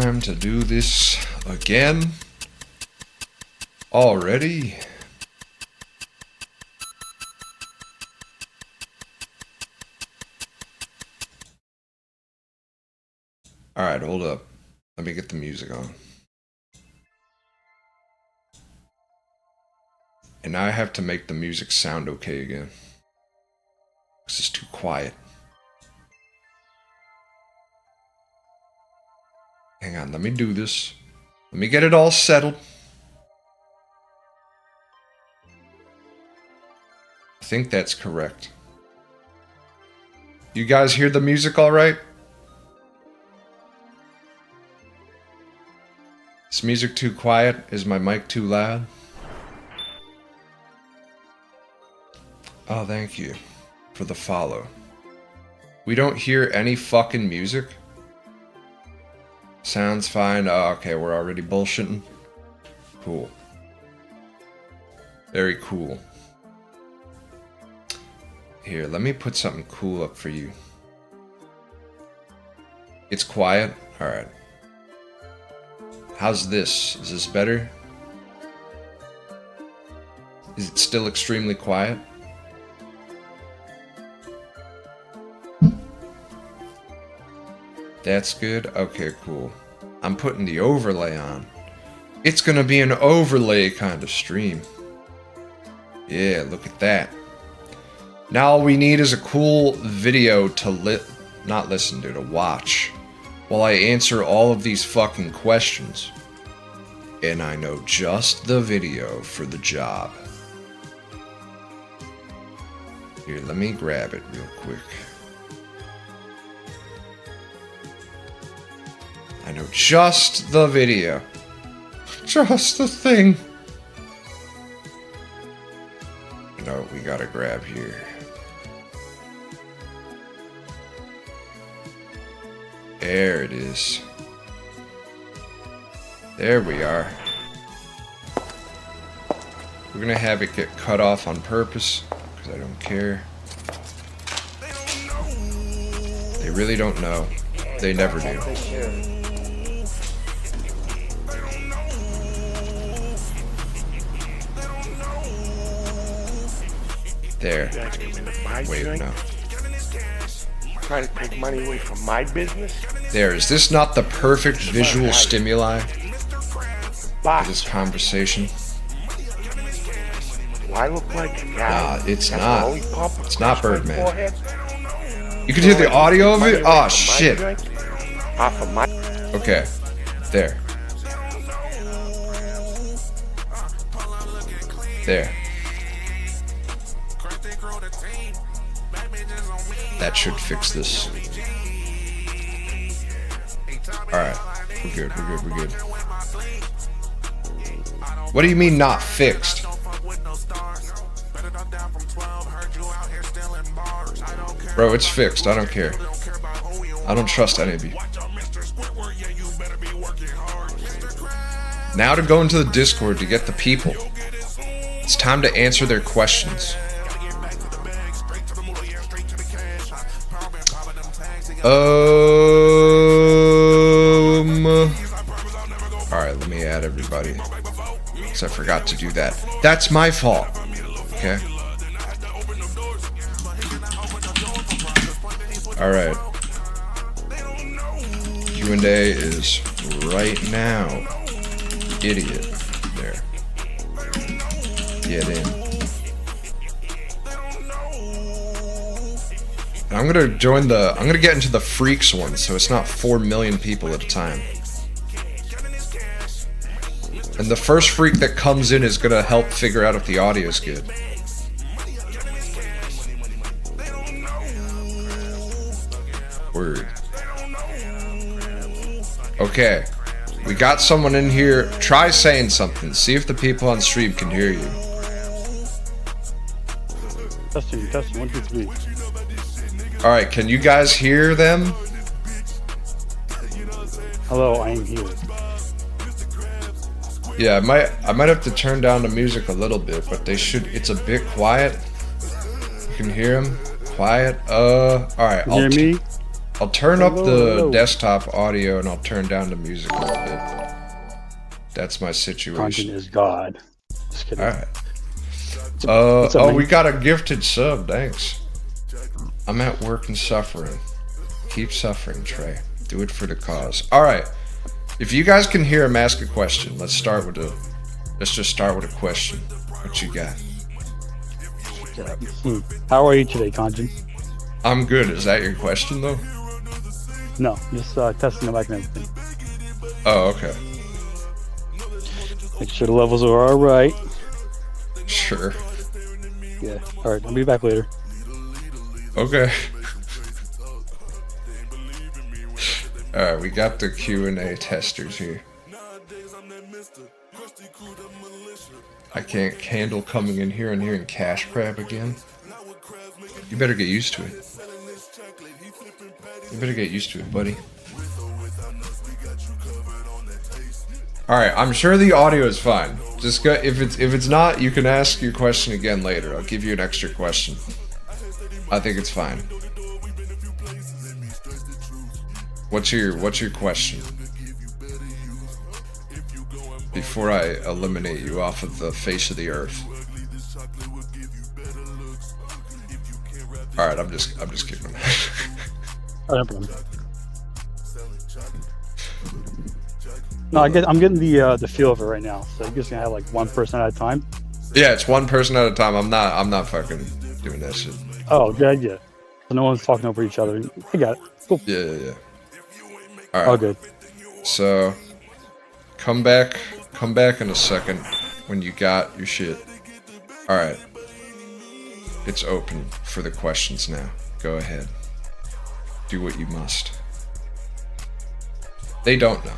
time to do this again. Already? Alright, hold up. Let me get the music on. And now I have to make the music sound okay again. This is too quiet. Hang on, let me do this. Let me get it all settled. I think that's correct. You guys hear the music all right? Is music too quiet? Is my mic too loud? Oh, thank you for the follow. We don't hear any fucking music? Sounds fine. Oh, okay, we're already bullshitting. Cool. Very cool. Here, let me put something cool up for you. It's quiet? Alright. How's this? Is this better? Is it still extremely quiet? That's good? Okay, cool. I'm putting the overlay on. It's gonna be an overlay kind of stream. Yeah, look at that. Now all we need is a cool video to not listen to, to watch. While I answer all of these fucking questions. And I know just the video for the job. Here, let me grab it real quick. I know just the video. Just the thing. You know what we gotta grab here. There it is. There we are. We're gonna have it get cut off on purpose, because I don't care. They really don't know. They never do. There. Wait, no. Trying to take money away from my business? There, is this not the perfect visual stimuli for this conversation? Do I look like a guy? Nah, it's not. It's not Birdman. You can hear the audio of it? Oh, shit. Okay. There. There. That should fix this. Alright. We're good, we're good, we're good. What do you mean not fixed? Bro, it's fixed. I don't care. I don't trust any of you. Now to go into the Discord to get the people. It's time to answer their questions. Alright, let me add everybody. Because I forgot to do that. That's my fault. Okay. Alright. Q&A is right now. Idiot. There. Get in. And I'm gonna get into the freaks one, so it's not 4 million people at a time. And the first freak that comes in is gonna help figure out if the audio is good. Word. Okay. We got someone in here. Try saying something. See if the people on stream can hear you. Testing, 1, 2, 3. Alright, can you guys hear them? Hello, I am here. Yeah, I might have to turn down the music a little bit, but it's a bit quiet. You can hear them? Quiet? Alright. Hear me? I'll turn up the Hello. desktop audio and I'll turn down the music a little bit. That's my Khonjin situation. is God. Just kidding. Alright. What's up, Oh, man? we got a gifted sub, thanks. I'm at work and suffering. Keep suffering, Trey. Do it for the cause. Alright. If you guys can hear him ask a question, let's just start with a question. What you got? How are you today, Khonjin? I'm good. Is that your question though? No, just testing the mic and everything. Oh, okay. Make sure the levels are all right. Sure. Yeah. All right. I'll be back later. Okay. Alright, we got the Q&A testers here. I can't handle coming in here and hearing cash crab again. You better get used to it. You better get used to it, buddy. Alright, I'm sure the audio is fine. Just go, if it's not, you can ask your question again later. I'll give you an extra question. I think it's fine. What's your question? Before I eliminate you off of the face of the earth. Alright, I'm just kidding. Oh, no problem. No, I'm getting the feel of it right now. So you're just gonna have like one person at a time. Yeah, it's one person at a time. I'm not fucking doing that shit. Oh, good idea. So no one's talking over each other. I got it. Cool. Yeah. Alright. All good. So come back in a second when you got your shit. Alright. It's open for the questions now. Go ahead. Do what you must. They don't know.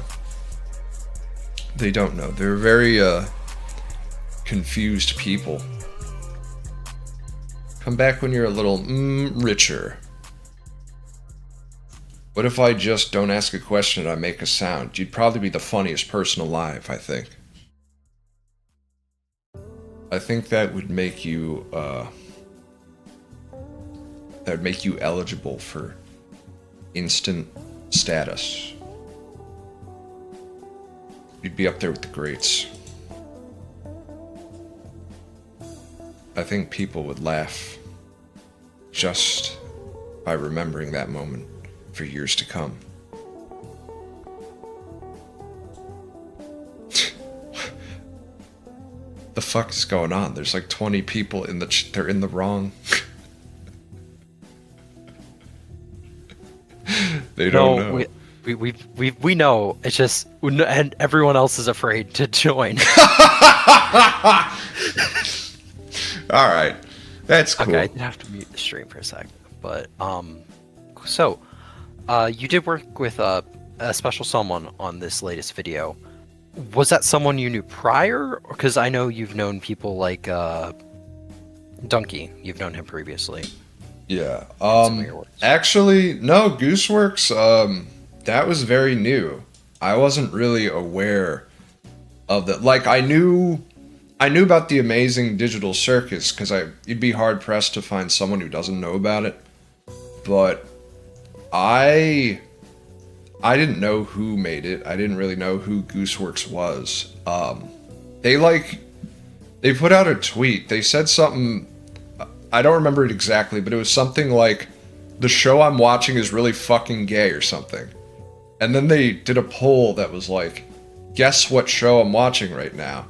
They don't know. They're very confused people. Come back when you're a little richer. What if I just don't ask a question and I make a sound? You'd probably be the funniest person alive, I think. I think that would make you eligible for instant status. You'd be up there with the greats. I think people would laugh just by remembering that moment for years to come. The fuck is going on? There's like 20 people in they're in the wrong. They don't know. We know. It's just, and everyone else is afraid to join. All right, that's cool. Okay, I did have to mute the stream for a sec, but so you did work with a special someone on this latest video. Was that someone you knew prior? Because I know you've known people like Donkey. You've known him previously. Yeah. Some of your works. Actually, no. Gooseworks. That was very new. I wasn't really aware of that. Like, I knew about the amazing digital circus because you'd be hard pressed to find someone who doesn't know about it. But I didn't know who made it. I didn't really know who Gooseworks was. They put out a tweet. They said something. I don't remember it exactly, but it was something like, "The show I'm watching is really fucking gay" or something. And then they did a poll that was like, "Guess what show I'm watching right now?"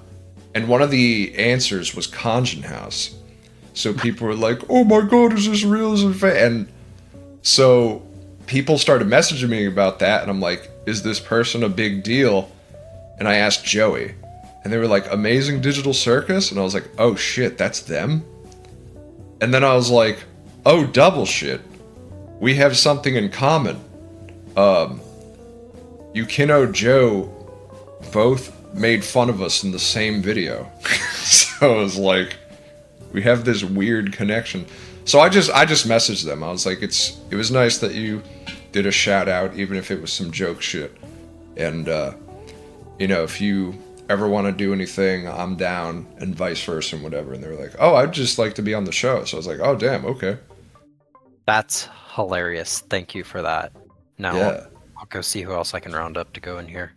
And one of the answers was Khonjin House. So people were like, "Oh my god, is this real? Is it fake?" And so people started messaging me about that, and I'm like, "Is this person a big deal?" And I asked Joey, and they were like, "Amazing Digital Circus?" And I was like, "Oh shit, that's them?" And then I was like, "Oh, double shit. We have something in common. Yukino Joe both made fun of us in the same video." So I was like, we have this weird connection. So I just messaged them. I was like, it was nice that you did a shout out, even if it was some joke shit. And if you ever want to do anything, I'm down, and vice versa and whatever. And they were like, "Oh, I'd just like to be on the show." So I was like, "Oh, damn, okay." That's hilarious. Thank you for that. Now Yeah. I'll go see who else I can round up to go in here.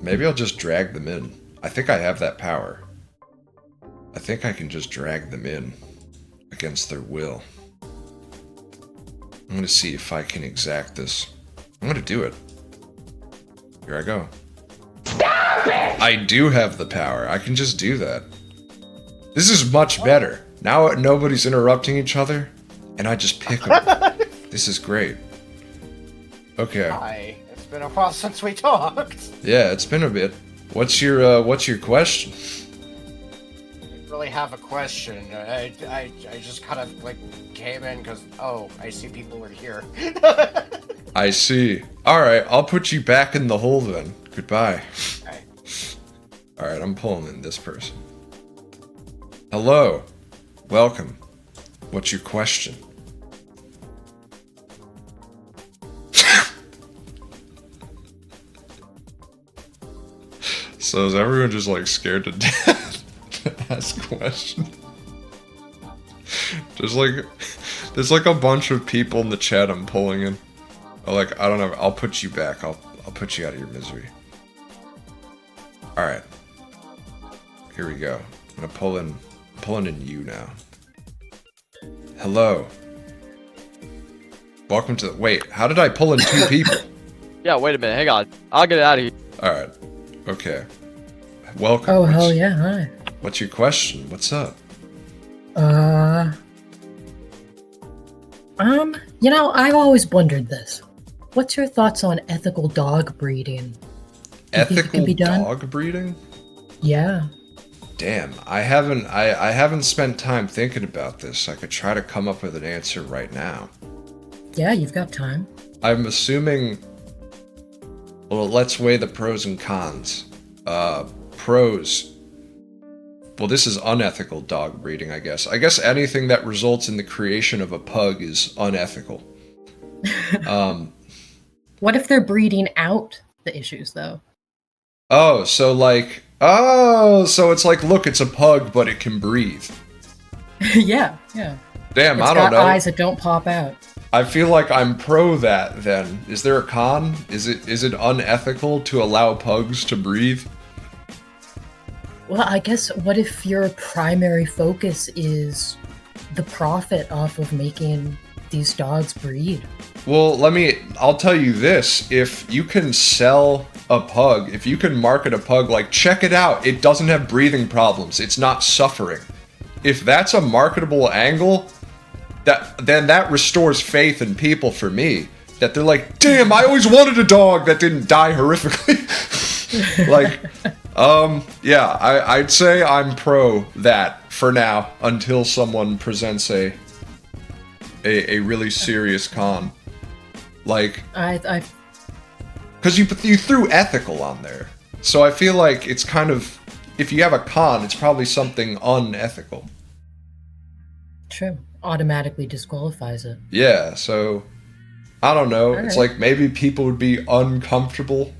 Maybe I'll just drag them in. I think I have that power. I think I can just drag them in against their will. I'm gonna see if I can exact this. I'm gonna do it. Here I go. Stop it! I do have the power. I can just do that. This is much better. Now nobody's interrupting each other, and I just pick them. This is great. Okay. Hi. It's been a while since we talked. Yeah, it's been a bit. What's your question? I didn't really have a question. I just kind of like came in because I see people are here. I see. Alright, I'll put you back in the hole then. Goodbye. Okay. Alright, I'm pulling in this person. Hello. Welcome. What's your question? So is everyone just like scared to death to ask questions? There's like a bunch of people in the chat I'm pulling in. Like, I don't know, I'll put you back. I'll put you out of your misery. Alright. Here we go. I'm gonna pulling in you now. Hello. Welcome to wait, how did I pull in two people? Yeah, wait a minute, hang on. I'll get out of here. Alright. Okay. Welcome. Oh, hell yeah, hi. What's your question? What's up? I've always wondered this. What's your thoughts on ethical dog breeding? Do you think it Ethical can be done? dog breeding? Yeah. Damn, I haven't spent time thinking about this. I could try to come up with an answer right now. Yeah, you've got time. I'm assuming. Well, let's weigh the pros and cons. Pros. Well, this is unethical dog breeding, I guess. I guess anything that results in the creation of a pug is unethical. What if they're breeding out the issues, though? So it's like, look, it's a pug, but it can breathe. yeah. Damn, It's I don't got know. eyes that don't pop out. I feel like I'm pro that then. Is there a con? Is it unethical to allow pugs to breathe? Well, I guess what if your primary focus is the profit off of making these dogs breed? Well, I'll tell you this. If you can sell a pug, if you can market a pug, like, check it out, it doesn't have breathing problems, it's not suffering. If that's a marketable angle, then that restores faith in people for me. That they're like, damn, I always wanted a dog that didn't die horrifically. Like, yeah, I'd say I'm pro that for now until someone presents a really serious con. Like, because you threw ethical on there, so I feel like it's kind of, if you have a con, it's probably something unethical. True. Automatically disqualifies it. Yeah, so I don't know. All It's right. like maybe people would be uncomfortable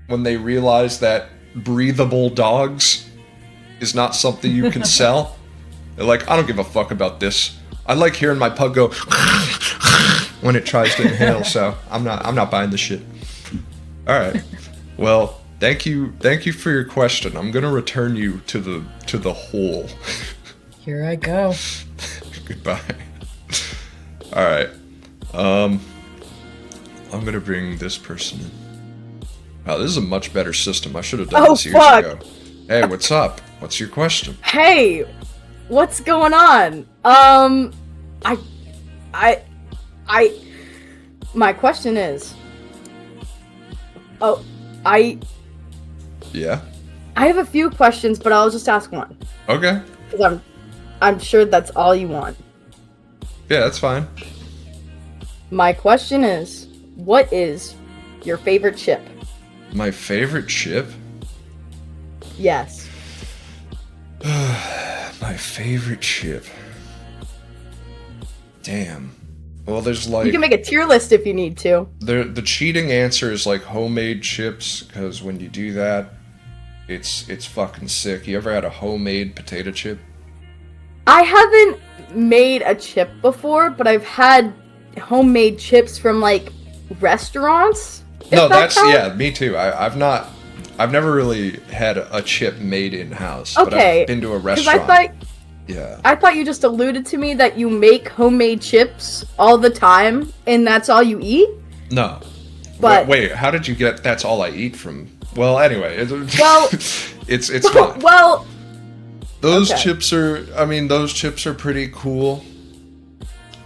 when they realize that breathable dogs is not something you can sell. They're like, I don't give a fuck about this. I like hearing my pug go when it tries to inhale, so I'm not buying this shit. All right. Well, thank you for your question. I'm gonna return you to the hole. Here I go. Goodbye. All right. I'm gonna bring this person in. Wow, this is a much better system. I should have done this years ago. Hey, what's up? What's your question? Hey, what's going on? My question is, Yeah. I have a few questions, but I'll just ask one. Okay. Because I'm sure that's all you want. Yeah, that's fine. My question is, what is your favorite chip? My favorite chip? Yes. My favorite chip. Damn. Well, there's like You can make a tier list if you need to. the cheating answer is like homemade chips, because when you do that, it's fucking sick. You ever had a homemade potato chip? I haven't made a chip before, but I've had homemade chips from like restaurants. No, if that that's counts? yeah, me too. I've never really had a chip made in house, but Okay, I've been to a Because restaurant. Yeah. I thought you just alluded to me that you make homemade chips all the time and that's all you eat. No. But- wait, how did you get that's all I eat from? Well, anyway, Well- it's fine. Well, Those okay. chips are pretty cool.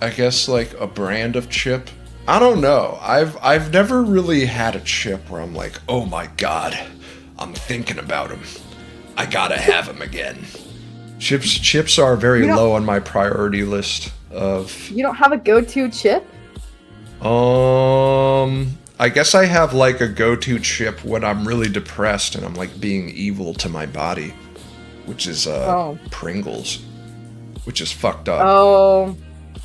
I guess like a brand of chip. I don't know. I've never really had a chip where I'm like, "Oh my god, I'm thinking about him. I got to have him again." Chips are very You don't- low on my priority list of you don't have a go-to chip? I guess I have like a go-to chip when I'm really depressed and I'm like being evil to my body, which is Pringles, which is fucked up. Oh,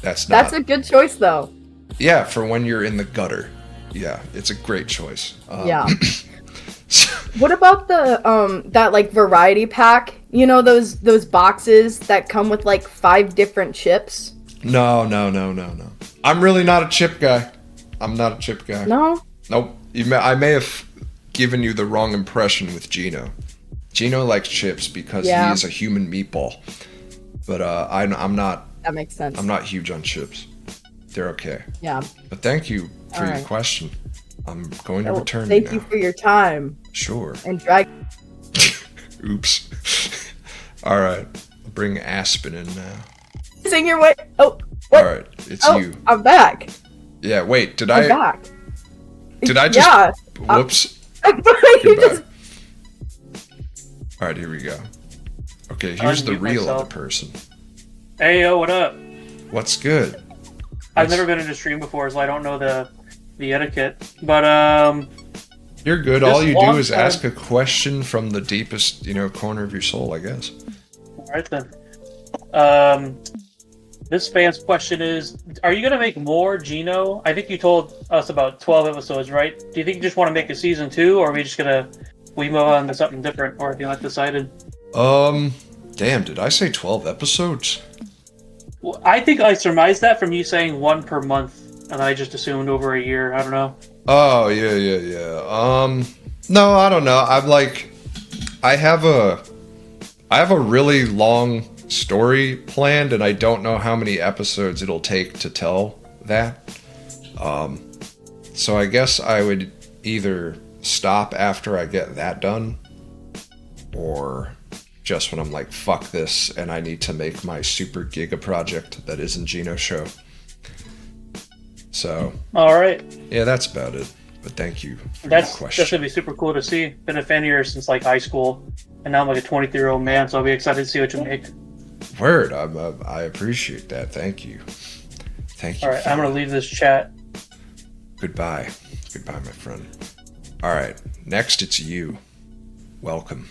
That's not. that's a good choice though. Yeah, for when you're in the gutter. Yeah, it's a great choice. Yeah. What about the that like variety pack? You know those boxes that come with like 5 different chips? No. I'm really not a chip guy. I'm not a chip guy. No. Nope. I may have given you the wrong impression with Gino. Gino likes chips because he is a human meatball. But I'm not. That makes sense. I'm not huge on chips. They're okay. Yeah. But thank you for your Alright. question. I'm going to return Thank now. you for your time Sure. and drag. Oops. All right. I'll bring Aspen in now. Sing your way. Oh. What? All right. It's Oh, you. I'm back. Yeah. Wait. Did I'm I? back. Did I just? Yeah. Whoops. you Goodbye. just. All right. Here we go. Okay. Here's the Unmute real myself. other person. Hey yo, what up? What's good? I've never been in a stream before, so I don't know the etiquette. But You're good. Just All you do long is time. ask a question from the deepest, corner of your soul, I guess. all right then. This fan's question is: are you gonna make more Gino? I think you told us about 12 episodes, right? Do you think you just want to make a season 2, or are we just gonna move on to something different, or have you not decided? Damn, did I say 12 episodes? Well, I think I surmised that from you saying 1 per month, and I just assumed over a year. I don't know. Oh, yeah. No, I don't know. I have a really long story planned, and I don't know how many episodes it'll take to tell that. So I guess I would either stop after I get that done, or just when I'm like, fuck this, and I need to make my super giga project that isn't Gino show. So, All right. yeah, that's about it. But thank you for That's your question. gonna be super cool to see. Been a fan of yours since like high school, and now I'm like a 23-year-old man, so I'll be excited to see what you make. Word, I appreciate that. Thank you. Thank you. All right, I'm gonna leave this chat. Goodbye. Goodbye, my friend. All right, next it's you. Welcome.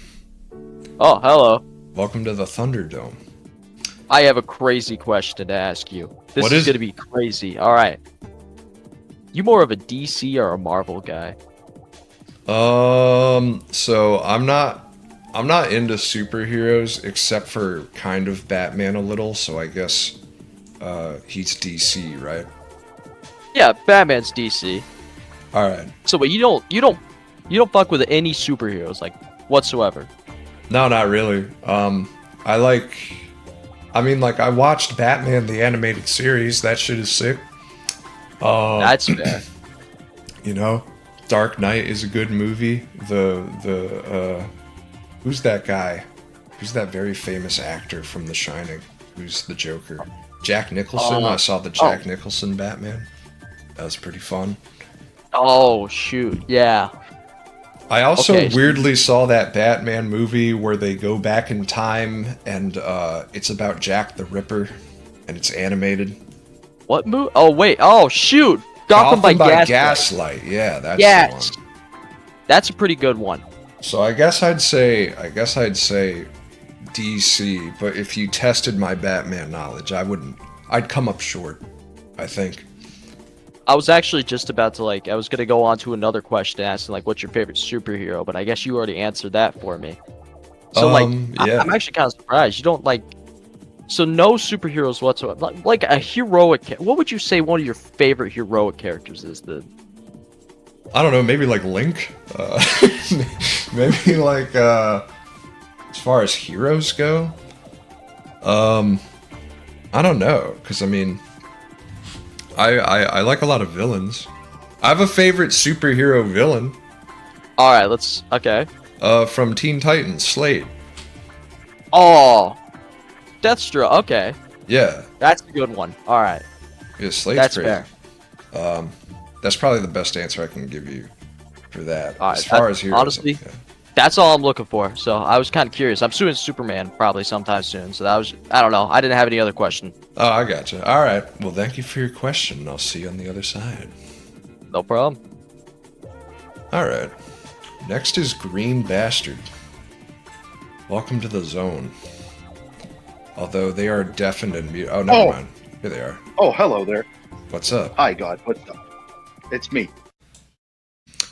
Oh, hello. Welcome to the Thunderdome. I have a crazy question to ask you. This What is is going to be crazy. All right. You more of a DC or a Marvel guy? So I'm not into superheroes except for kind of Batman a little, so I guess he's DC, right? Yeah, Batman's DC. All right. So, but you don't fuck with any superheroes like whatsoever. No, not really. I watched Batman the animated series. That shit is sick. That's fair. Dark Knight is a good movie. Who's that guy? Who's that very famous actor from The Shining? Who's the Joker? Jack Nicholson. I saw the Jack Nicholson Batman. That was pretty fun. Oh shoot, yeah. I also Okay. weirdly saw that Batman movie where they go back in time and it's about Jack the Ripper and it's animated. What movie? Oh wait. Oh shoot. Gotham by Gaslight. Gaslight. Yeah, that's Yes. the one. That's a pretty good one. So I guess I'd say DC, but if you tested my Batman knowledge, I'd come up short, I think. I was actually just about to I was gonna go on to another question asking what's your favorite superhero, but I guess you already answered that for me. So yeah. I'm actually kind of surprised you don't so no superheroes whatsoever. Like a heroic. What would you say one of your favorite heroic characters is? I don't know, maybe like Link? Maybe like, as far as heroes go? I don't know, because I mean, I like a lot of villains. I have a favorite superhero villain. Alright, let's... Okay. From Teen Titans, Slade. Oh! Deathstroke, okay. Yeah. That's a good one. Alright. Yeah, Slade's That's crazy. fair. That's probably the best answer I can give you for that. Alright, as far as heroes, honestly, yeah. that's all I'm looking for. So I was kind of curious. I'm suing Superman probably sometime soon. So that was... I don't know. I didn't have any other question. Oh, I gotcha. Alright, well thank you for your question. I'll see you on the other side. No problem. Alright. Next is Green Bastard. Welcome to the zone. Although they are deafened and mute. Oh, never mind. Here they are. Oh, hello there. What's up? Hi, God. What's up? It's me.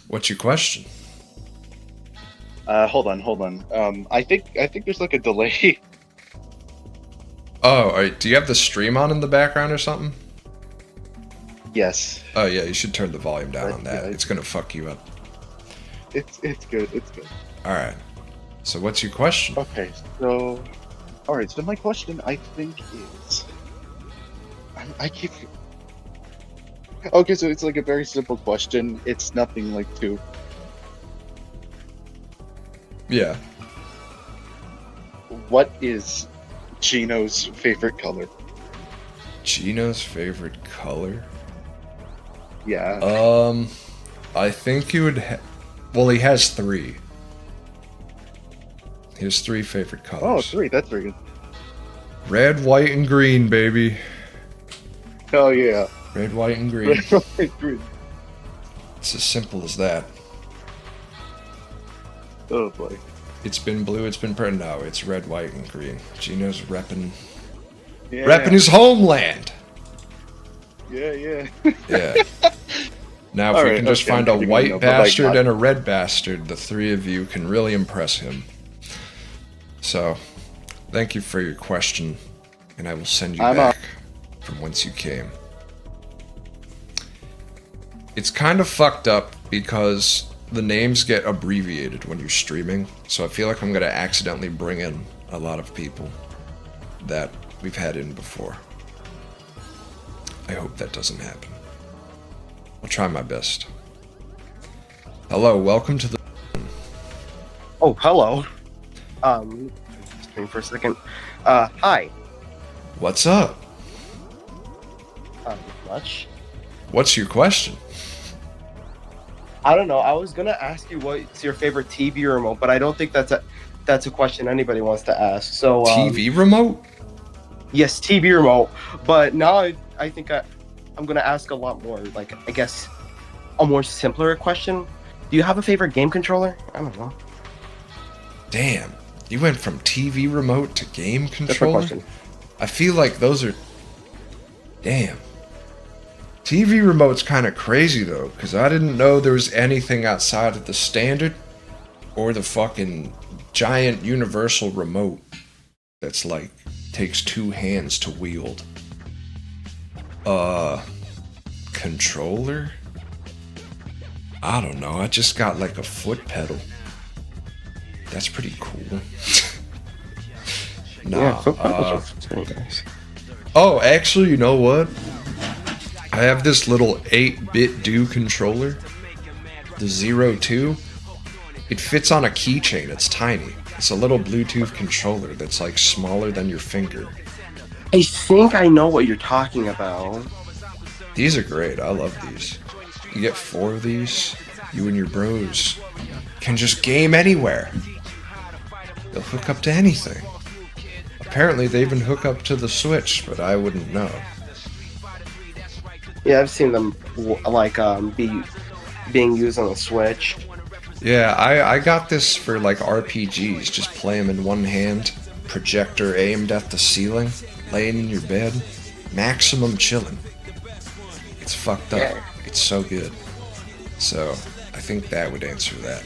What's your question? Hold on. I think there's like a delay. Oh, alright. Do you have the stream on in the background or something? Yes. Oh yeah, you should turn the volume down Right, on that. yeah. It's gonna fuck you up. It's good. It's good. Alright. So what's your question? Okay. So, all right. So my question, I think, is, I keep. Okay, so it's like a very simple question. It's nothing like too. Yeah. What is Gino's favorite color? Gino's favorite color? Yeah. I think you would well, he has 3. He has 3 favorite colors. Oh, 3. That's very good. Red, white, and green, baby. Hell yeah. Red, white, and green. Red, white, green. It's as simple as that. Oh boy. It's been blue, it's been purple. No, it's red, white, and green. Gino's repping Yeah. his homeland. Yeah. Yeah. Now, if All we right, can just okay, find I'm a getting white enough, but, like, bastard not- and a red bastard, the 3 of you can really impress him. So, thank you for your question, and I will send you back from whence you came. It's kind of fucked up because the names get abbreviated when you're streaming, so I feel like I'm going to accidentally bring in a lot of people that we've had in before. I hope that doesn't happen. I'll try my best. Hello, welcome to the... Oh, hello. Just wait for a second. Hi. What's up? Much. What's your question? I don't know. I was gonna ask you what's your favorite TV remote, but I don't think that's a question anybody wants to ask. So TV remote? Yes, TV remote. But now I think I'm gonna ask a lot more. Like, I guess a more simpler question. Do you have a favorite game controller? I don't know. Damn, you went from TV remote to game That's my controller? question. I feel like those are... Damn. TV remote's kind of crazy though, because I didn't know there was anything outside of the standard or the fucking giant universal remote that's like takes 2 hands to wield. Controller? I don't know, I just got like a foot pedal. That's pretty cool. Nah, very nice. oh, actually, you know what? I have this little 8-bit do controller, the 02. It fits on a keychain, it's tiny. It's a little Bluetooth controller that's like smaller than your finger. I think I know what you're talking about. These are great, I love these. You get 4 of these, you and your bros can just game anywhere. They'll hook up to anything. Apparently they even hook up to the Switch, but I wouldn't know. Yeah, I've seen them like being used on the Switch. Yeah, I got this for like RPGs. Just play them in one hand, projector aimed at the ceiling, laying in your bed, maximum chilling. It's fucked up. It's so good. So, I think that would answer that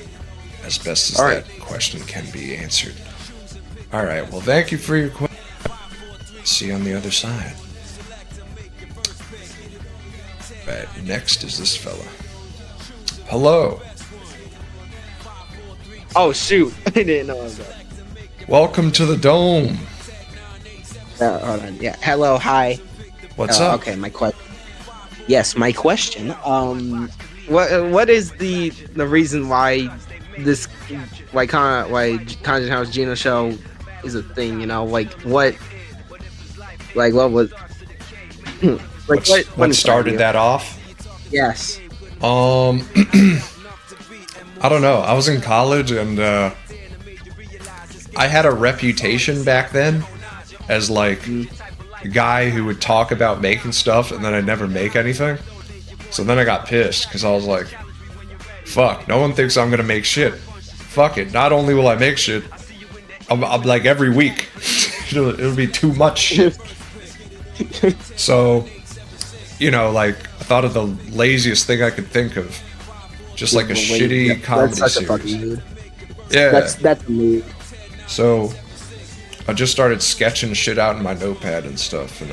as best as that question can be answered. Alright, well thank you for your question. See you on the other side. Right, next is this fella. Hello. Oh shoot! I didn't know that. Welcome to the dome. Hold on. Yeah. Hello. Hi. What's up? Okay. My question. Yes, my question. What is the reason why Khonjin House Geno show is a thing? You know, what was What started that off? Yes. I don't know. I was in college and I had a reputation back then as like a guy who would talk about making stuff and then I'd never make anything. So then I got pissed because I was like, fuck, no one thinks I'm gonna make shit. Fuck it. Not only will I make shit, I'm like every week. it'll be too much shit. So, you know, like I thought of the laziest thing I could think of. Just like a shitty comedy that's such series. a fucking mood. Yeah. That's a mood. So I just started sketching shit out in my notepad and stuff, and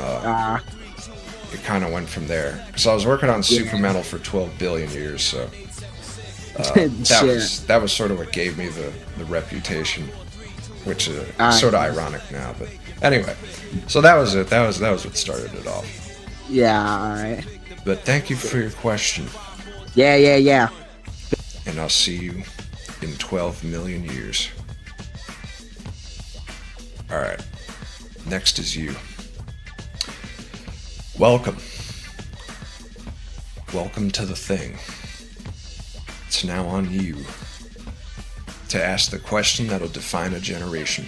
it kind of went from there. Because I was working on Supermetal for 12 billion years, so that was sort of what gave me the reputation, which is sort of ironic now. But anyway, so that was it. That was what started it off. Yeah. All right. But thank you for your question. Yeah. And I'll see you in 12 million years. Alright. Next is you. Welcome. Welcome to the thing. It's now on you to ask the question that'll define a generation.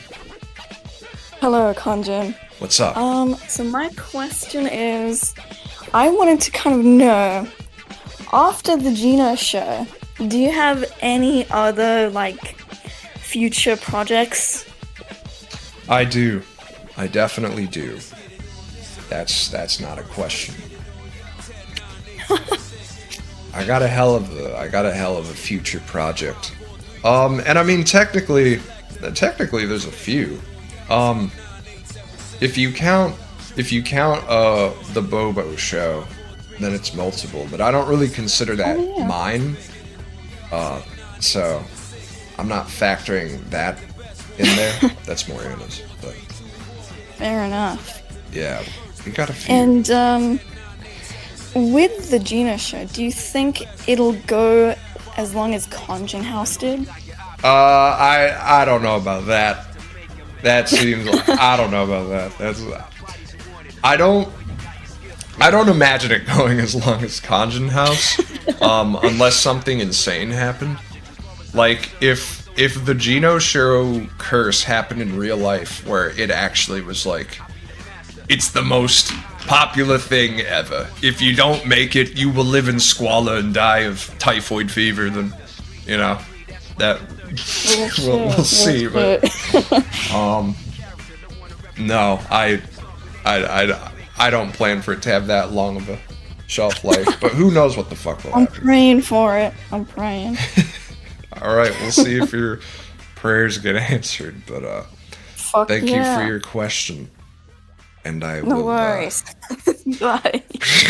Hello, Khonjin. What's up? So my question is, I wanted to kind of know, after the Geno show, do you have any other, like, future projects? I do. I definitely do. That's not a question. I got a hell of a future project. And I mean technically there's a few. If you count the Bobo show, then it's multiple, but I don't really consider that mine. So I'm not factoring that in there. That's Morana's, but Fair enough. yeah, we got a few. And with the Geno show, do you think it'll go as long as Khonjin House did? I don't know about that. That seems like, I don't know about that. I don't imagine it going as long as Khonjin House, unless something insane happened. Like if the Geno show curse happened in real life, where it actually was like, it's the most popular thing ever. If you don't make it, you will live in squalor and die of typhoid fever. Then, you know, that we'll see. But no, I don't plan for it to have that long of a shelf life. But who knows what the fuck will I'm happen. praying for it. I'm praying. All right, we'll see if your prayers get answered. But thank you for your question. And I will. No worries. Bye.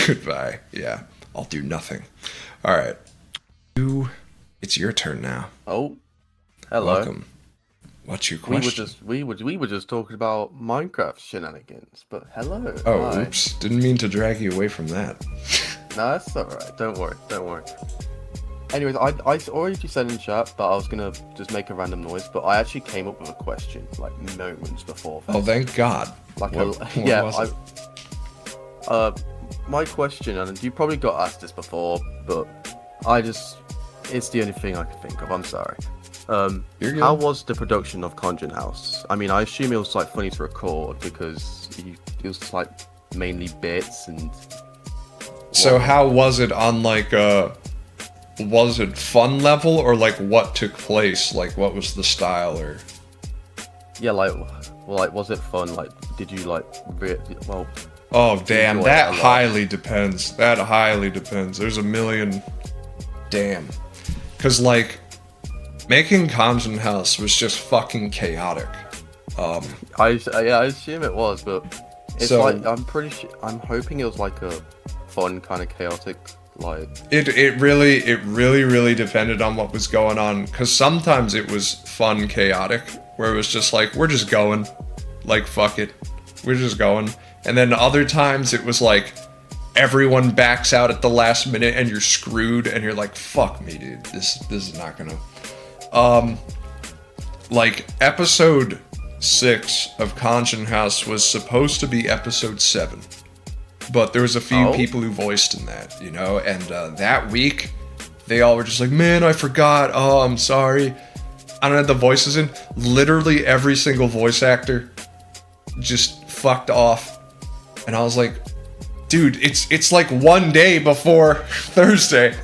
Goodbye. Yeah, I'll do nothing. All right. It's your turn now. Oh, hello. Welcome. What's your question? We were just talking about Minecraft shenanigans, but hello. Oh, Hi. oops. Didn't mean to drag you away from that. No, that's alright. Don't worry. Anyways, I already said in chat that I was gonna just make a random noise, but I actually came up with a question like moments before. Oh, thank God. Like what was it? My question, and you probably got asked this before, but it's the only thing I can think of. I'm sorry. How was the production of Khonjin House? I mean, I assume it was like funny to record because it was like mainly bits and. So how was it on like was it fun level or like what took place? Like what was the style or? Yeah, like was it fun? Like, did you like well? Oh damn, that highly depends. There's a million. Damn, because like making Khonjin House was just fucking chaotic. I assume it was, but it's like I'm hoping it was like a fun kind of chaotic Like It really depended on what was going on, because sometimes it was fun, chaotic, where it was just like, we're just going, like, fuck it, we're just going. And then other times it was like, everyone backs out at the last minute and you're screwed, and you're like, fuck me, dude, this is not gonna. Like, episode 6 of Khonjin House was supposed to be episode 7. But there was a few people who voiced in that, you know, and that week, they all were just like, man, I forgot, oh, I'm sorry. I don't have the voices in. Literally every single voice actor just fucked off. And I was like, dude, it's like one day before Thursday.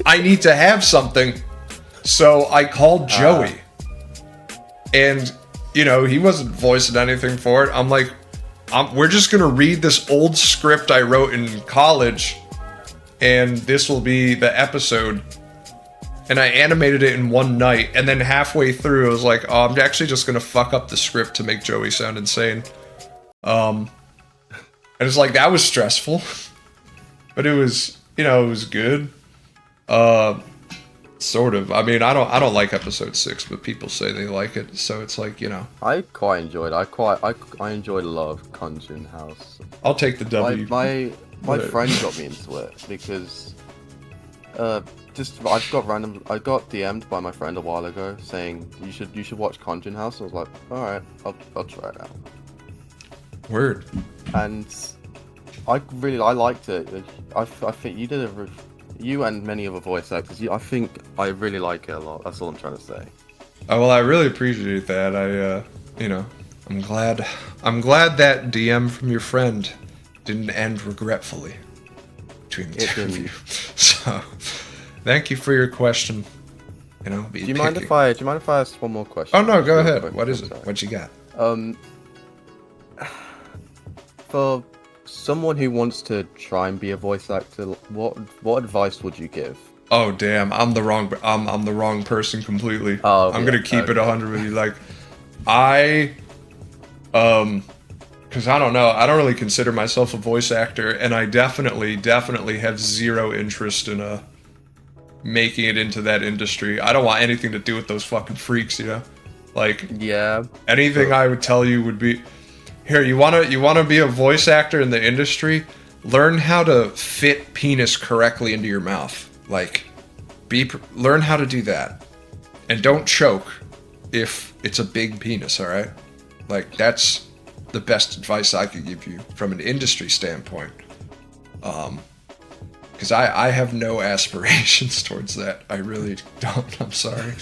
I need to have something. So I called Joey. And, you know, he wasn't voicing anything for it. I'm like, we're just gonna read this old script I wrote in college, and this will be the episode. And I animated it in one night, and then halfway through, I was like, oh, I'm actually just gonna fuck up the script to make Joey sound insane. And it's like, that was stressful. But it was, you know, it was good. Sort of. I mean, I don't like episode 6, but people say they like it, so it's like, you know. I quite enjoyed. I enjoyed a lot of Khonjin House. I'll take the W. My friend got me into it because, I got DM'd by my friend a while ago saying you should watch Khonjin House. I was like, all right, I'll try it out. Word. And I liked it. I think you did you and many other voice actors. I think I really like it a lot. That's all I'm trying to say. Oh, well, I really appreciate that. You know, I'm glad that DM from your friend didn't end regretfully between the two of you. So, thank you for your question. You know, do you mind if I ask one more question? Oh no, go ahead. What is it? What you got? For someone who wants to try and be a voice actor, what advice would you give? Oh damn, I'm the wrong person completely. Oh, I'm gonna keep it 100 with you. Like, because I don't know, I don't really consider myself a voice actor, and I definitely have zero interest in making it into that industry. I don't want anything to do with those fucking freaks, you know? Like, yeah. Anything I would tell you would be, here, you wanna be a voice actor in the industry? Learn how to fit penis correctly into your mouth. Like, learn how to do that. And don't choke if it's a big penis, alright? Like, that's the best advice I could give you from an industry standpoint. Because I have no aspirations towards that. I really don't. I'm sorry.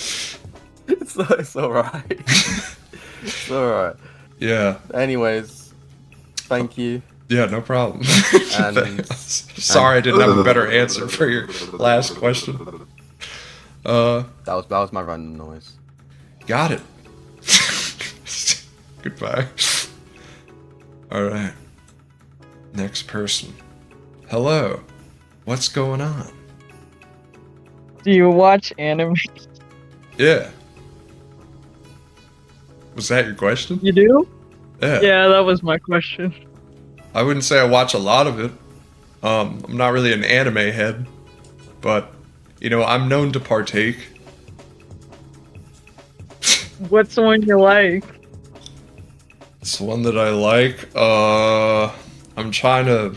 It's alright. It's alright. Yeah. Anyways, thank you. Yeah, no problem. Sorry I didn't have a better answer for your last question. That was my random noise. Got it. Goodbye. Alright. Next person. Hello. What's going on? Do you watch anime? Yeah. Was that your question? You do? Yeah. Yeah, that was my question. I wouldn't say I watch a lot of it. I'm not really an anime head, but, you know, I'm known to partake. What's the one you like? It's one that I like. I'm trying to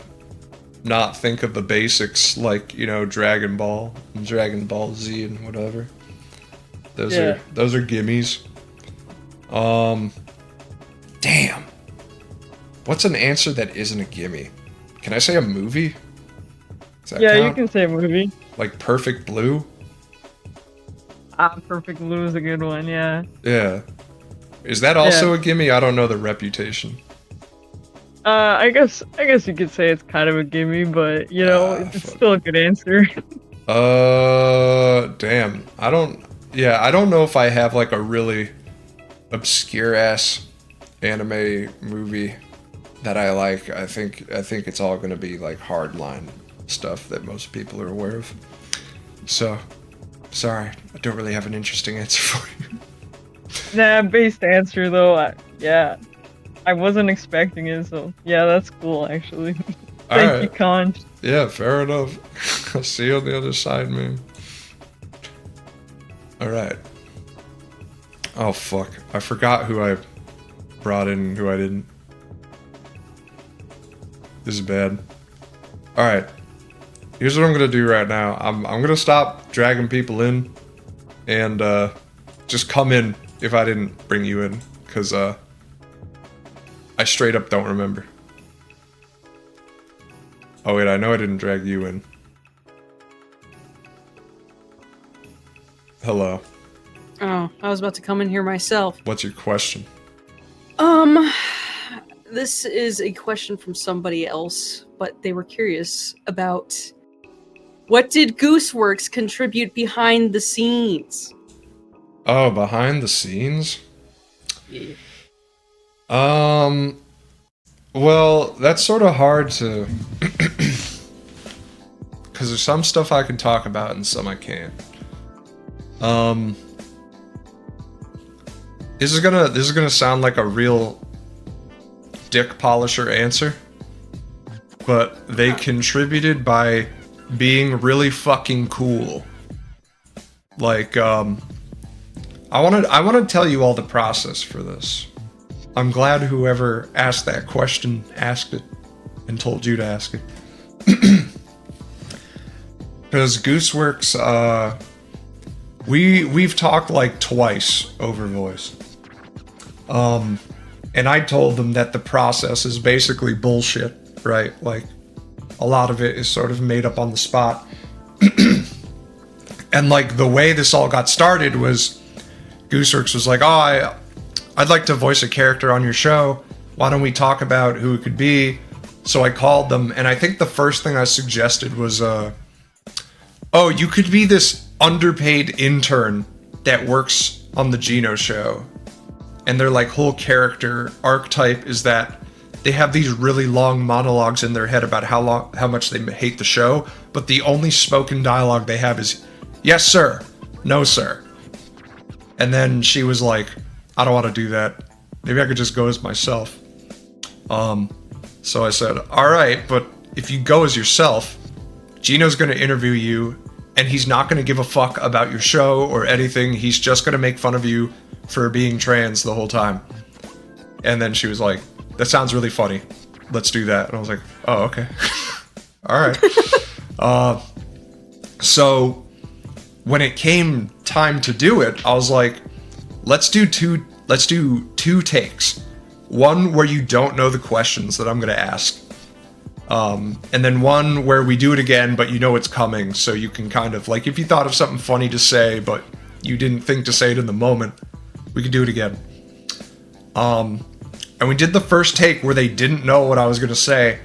not think of the basics, like, you know, Dragon Ball and Dragon Ball Z and whatever. Those are gimmies. Damn. What's an answer that isn't a gimme? Can I say a movie? Does that count? You can say a movie. Like Perfect Blue? Perfect Blue is a good one, yeah. Yeah. Is that also a gimme? I don't know the reputation. I guess you could say it's kind of a gimme, but you know, it's still a good answer. Damn. I don't know if I have like a really obscure ass anime movie that I like. I think it's all gonna be like hardline stuff that most people are aware of. So, sorry, I don't really have an interesting answer for you. Nah, based answer though. I wasn't expecting it, so yeah, that's cool actually. Thank you, Khonj. Yeah, fair enough. I'll see you on the other side, man. Alright. Oh, fuck. I forgot who I brought in and who I didn't. This is bad. Alright. Here's what I'm gonna do right now. I'm gonna stop dragging people in. And, just come in if I didn't bring you in. Because, I straight up don't remember. Oh, wait, I know I didn't drag you in. Hello. Oh, I was about to come in here myself. What's your question? This is a question from somebody else, but they were curious about what did Gooseworks contribute behind the scenes? Oh, behind the scenes? Yeah. Well, that's sort of hard to... Because there's some stuff I can talk about and some I can't. This is gonna sound like a real dick polisher answer, but they contributed by being really fucking cool. Like, I want to tell you all the process for this. I'm glad whoever asked that question asked it and told you to ask it. Because Gooseworks, we've talked like twice over voice. And I told them that the process is basically bullshit, right? Like, a lot of it is sort of made up on the spot. And like, the way this all got started was, Gooseworks was like, oh, I'd like to voice a character on your show. Why don't we talk about who it could be? So I called them, and I think the first thing I suggested was, oh, you could be this underpaid intern that works on the Geno show. And their like whole character archetype is that they have these really long monologues in their head about how much they hate the show, but the only spoken dialogue they have is, yes, sir, no, sir. And then she was like, I don't want to do that. Maybe I could just go as myself. So I said, all right, but if you go as yourself, Geno's going to interview you, and he's not going to give a fuck about your show or anything. He's just going to make fun of you for being trans the whole time. And then she was like, that sounds really funny. Let's do that. And I was like, oh, okay. All right. So when it came time to do it, I was like, let's do two takes. One where you don't know the questions that I'm going to ask. And then one where we do it again, but you know it's coming, so you can kind of, like, if you thought of something funny to say, but you didn't think to say it in the moment, we could do it again. And we did the first take where they didn't know what I was going to say,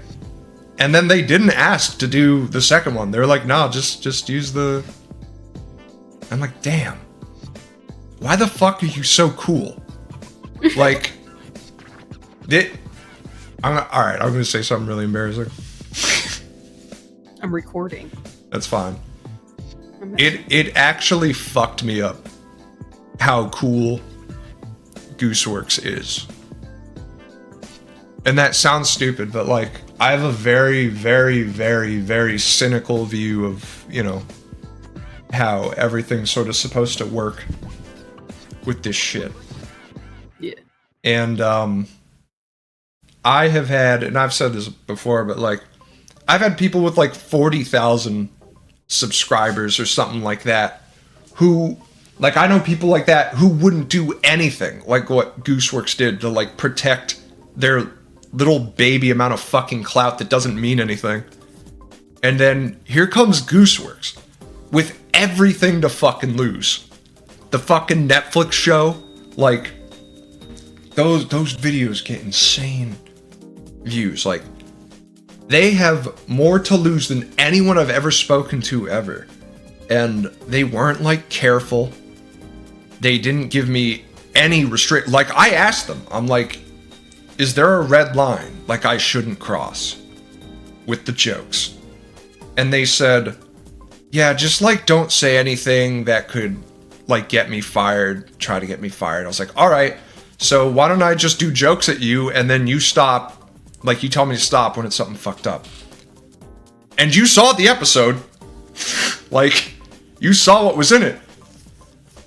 and then they didn't ask to do the second one. They were like, nah, just use the... I'm like, damn. Why the fuck are you so cool? Like, alright, I'm gonna say something really embarrassing. I'm recording. That's fine. It actually fucked me up how cool Gooseworks is. And that sounds stupid, but like, I have a very, very, very, very cynical view of, you know, how everything's sort of supposed to work with this shit. Yeah. And I have had, and I've said this before, but like, I've had people with like 40,000 subscribers or something like that who, like, I know people like that who wouldn't do anything like what Gooseworks did to like protect their little baby amount of fucking clout that doesn't mean anything. And then here comes Gooseworks with everything to fucking lose. The fucking Netflix show, like, those videos get insane views. Like, they have more to lose than anyone I've ever spoken to ever. And they weren't, like, careful. They didn't give me any restrict. Like, I asked them, I'm like, is there a red line, like, I shouldn't cross with the jokes? And they said, yeah, just, like, don't say anything that could, like, get me fired, try to get me fired. I was like, all right, so why don't I just do jokes at you and then you stop, like, you tell me to stop when it's something fucked up. And you saw the episode. Like, you saw what was in it.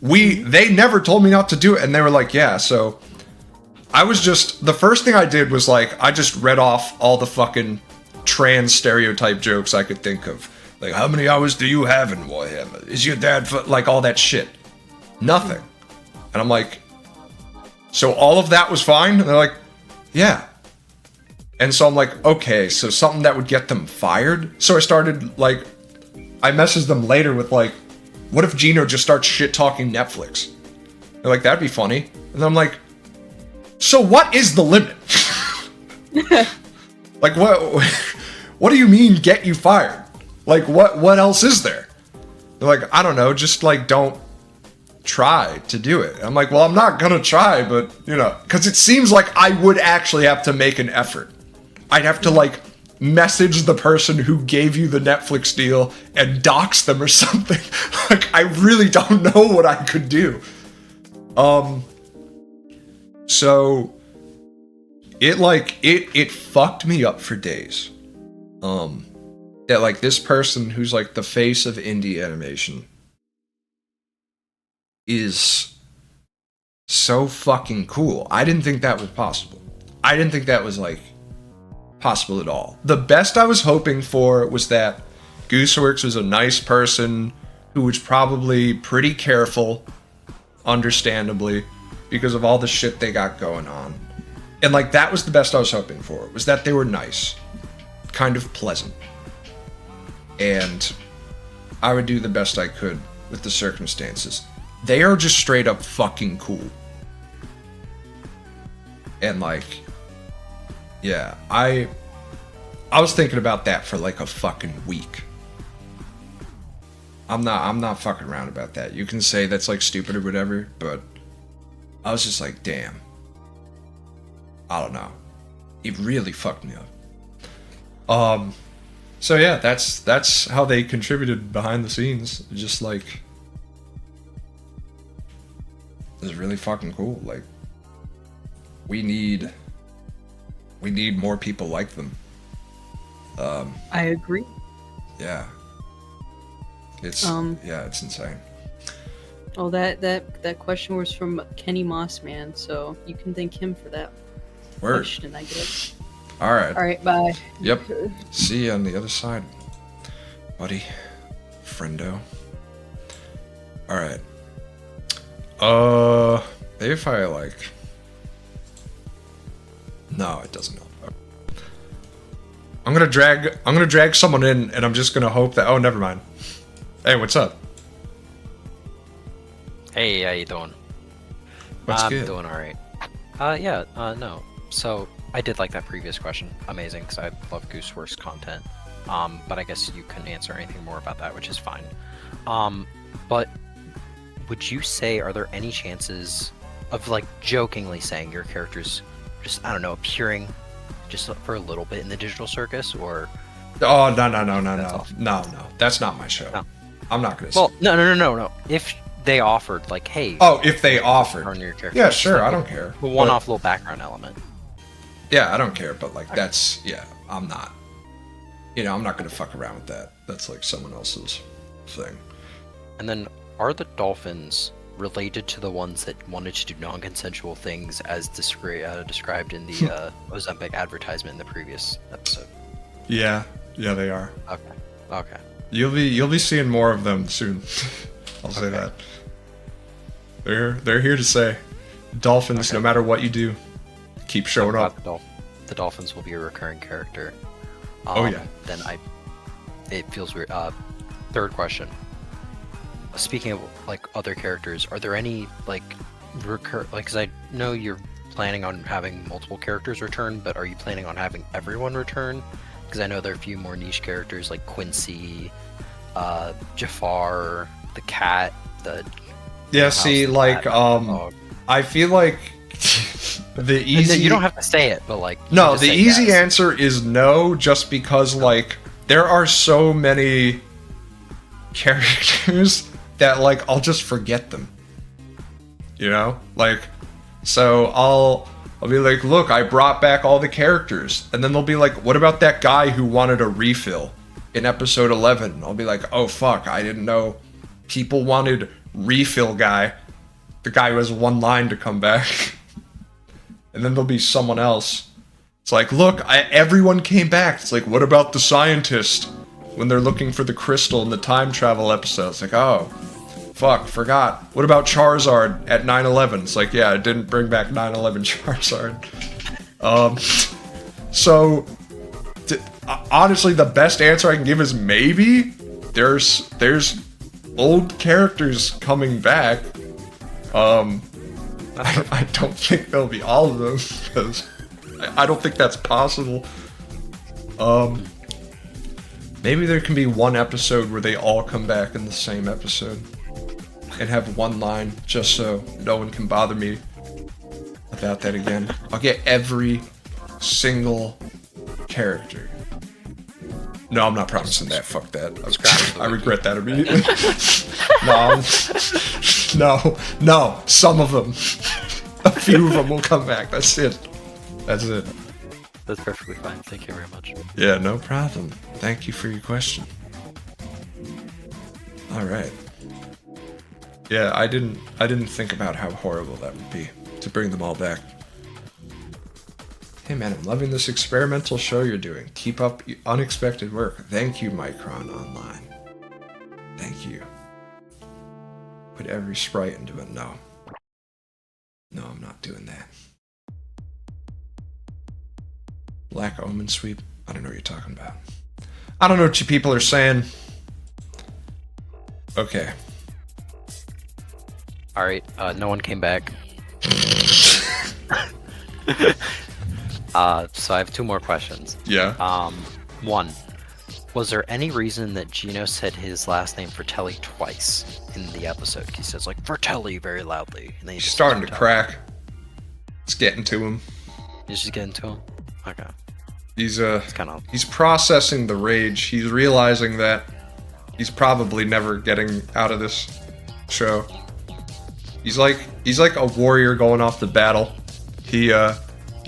They never told me not to do it, and they were like, yeah, so I was just, the first thing I did was like, I just read off all the fucking trans stereotype jokes I could think of. Like, how many hours do you have in Warhammer? Is your dad, like, all that shit. Nothing. And I'm like, so all of that was fine? And they're like, yeah. And so I'm like, okay, so something that would get them fired? So I started, like, I messaged them later with, like, what if Gino just starts shit-talking Netflix? They're like, that'd be funny. And I'm like, so what is the limit? Like, what do you mean get you fired? Like, what else is there? They're like, I don't know, just, like, don't try to do it. I'm like, well, I'm not gonna try, but, you know, because it seems like I would actually have to make an effort. I'd have to, like, message the person who gave you the Netflix deal and dox them or something. Like, I really don't know what I could do. So it fucked me up for days. That, like, this person who's, like, the face of indie animation is so fucking cool. I didn't think that was possible. I didn't think that was, like, possible at all. The best I was hoping for was that Gooseworks was a nice person who was probably pretty careful, understandably, because of all the shit they got going on. And, like, that was the best I was hoping for, was that they were nice, kind of pleasant. And I would do the best I could with the circumstances. They are just straight up fucking cool. And, like, yeah, I was thinking about that for like a fucking week. I'm not fucking around about that. You can say that's like stupid or whatever, but I was just like, damn. I don't know. It really fucked me up. So yeah, that's how they contributed behind the scenes. Just like, it's really fucking cool. Like, we need more people like them. I agree. Yeah. It's it's insane. Oh, that question was from Kenny Mossman, so you can thank him for that question, I guess. All right. All right, bye. Yep. See you on the other side, buddy. Friendo. All right. Maybe if I like. No, it doesn't help. I'm gonna drag someone in, and I'm just gonna hope that. Oh, never mind. Hey, what's up? Hey, how you doing? What's I'm good? doing all right. No. So I did like that previous question. Amazing, because I love Gooseworks content. But I guess you couldn't answer anything more about that, which is fine. But would you say, are there any chances of, like, jokingly saying your character's just, I don't know, appearing just for a little bit in the digital circus, or? Oh, no. That's not my show. No. I'm not gonna. Well, no. If they offered, like, hey. Oh, if they offered. On your character. Yeah, sure. I don't care. A one-off little background element. Yeah, I don't care, but like that's I'm not. You know, I'm not gonna fuck around with that. That's like someone else's thing. And then, are the dolphins related to the ones that wanted to do non-consensual things as described in the Ozempic advertisement in the previous episode? Yeah, they are. Okay. You'll be seeing more of them soon. I'll say that. They're here to say, dolphins. No matter what you do, keep showing up. The dolphins will be a recurring character. Oh yeah. Then it feels weird. Third question. Speaking of like other characters, are there any like because I know you're planning on having multiple characters return, but are you planning on having everyone return? Because I know there are a few more niche characters like Quincy, Jafar, the cat, See, like I feel like the easy. You don't have to say it, but like. No, the easy answer is no, just because like there are so many characters that like I'll just forget them. You know, like, so I'll be like, look, I brought back all the characters, and then they'll be like, what about that guy who wanted a refill? in episode 11. I'll be like, oh fuck, I didn't know people wanted refill guy, the guy who has one line to come back. And then there'll be someone else. It's like, look, everyone came back. It's like, what about the scientist? When they're looking for the crystal in the time travel episode. It's like, oh, fuck, forgot. What about Charizard at 9/11? It's like, yeah, it didn't bring back 9/11 Charizard. So, honestly, the best answer I can give is maybe. There's old characters coming back. I don't think there'll be all of them, because I don't think that's possible. Maybe there can be one episode where they all come back in the same episode and have one line, just so no one can bother me about that again. I'll get every single character. No, I'm not promising that. Fuck that. I regret that immediately. No. Some of them. A few of them will come back. That's it. That's perfectly fine. Thank you very much. Yeah, no problem. Thank you for your question. All right. Yeah, I didn't think about how horrible that would be to bring them all back. Hey man, I'm loving this experimental show you're doing. Keep up unexpected work. Thank you, Micron Online. Thank you. Put every sprite into it. No. No, I'm not doing that. Black Omen Sweep? I don't know what you're talking about. I don't know what you people are saying. Okay. Alright, no one came back. So I have two more questions. Yeah. One, was there any reason that Gino said his last name Fratelli twice in the episode? He says like Fratelli very loudly, and then he's starting to crack. It's getting to him. It's just getting to him. Okay. He's processing the rage. He's realizing that he's probably never getting out of this show. He's like a warrior going off to battle. He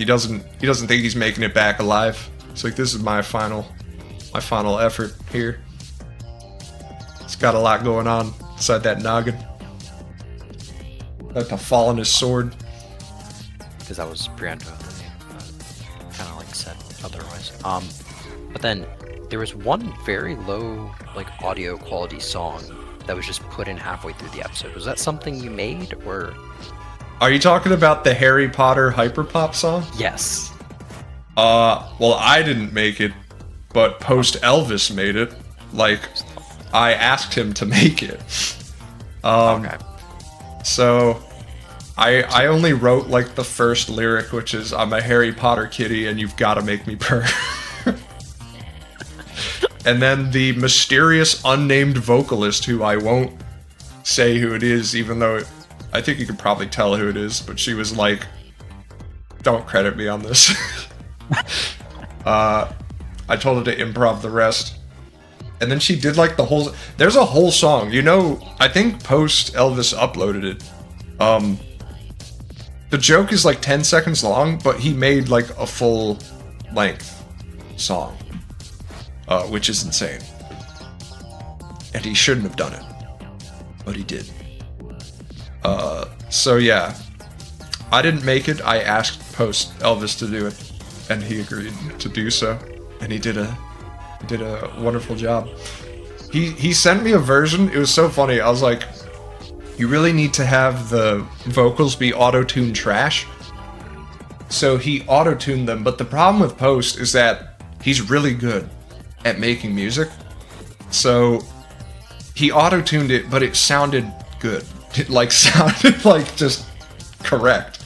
doesn't think he's making it back alive. It's like, this is my final effort here. It's got a lot going on inside that noggin. Like to fall on his sword. Because that was Brianna kind of like said otherwise. But then there was one very low like audio quality song that was just put in halfway through the episode. Was that something you made, or? Are you talking about the Harry Potter hyperpop song? Yes. Well, I didn't make it, but Post Elvis made it. Like, I asked him to make it. Okay. So, I only wrote like the first lyric, which is, I'm a Harry Potter kitty and you've got to make me purr. And then the mysterious unnamed vocalist, who I won't say who it is, even though I think you could probably tell who it is, but she was like, don't credit me on this. I told her to improv the rest. And then she did like the whole... There's a whole song. You know, I think Post Elvis uploaded it. The joke is like 10 seconds long, but he made like a full length song. Which is insane. And he shouldn't have done it. But he did. So yeah. I didn't make it. I asked Post Elvis to do it. And he agreed to do so. And he did a wonderful job. He sent me a version. It was so funny. I was like, you really need to have the vocals be auto-tuned trash. So he auto-tuned them. But the problem with Post is that he's really good at making music. So he auto-tuned it, but it sounded good. It like sounded like just correct.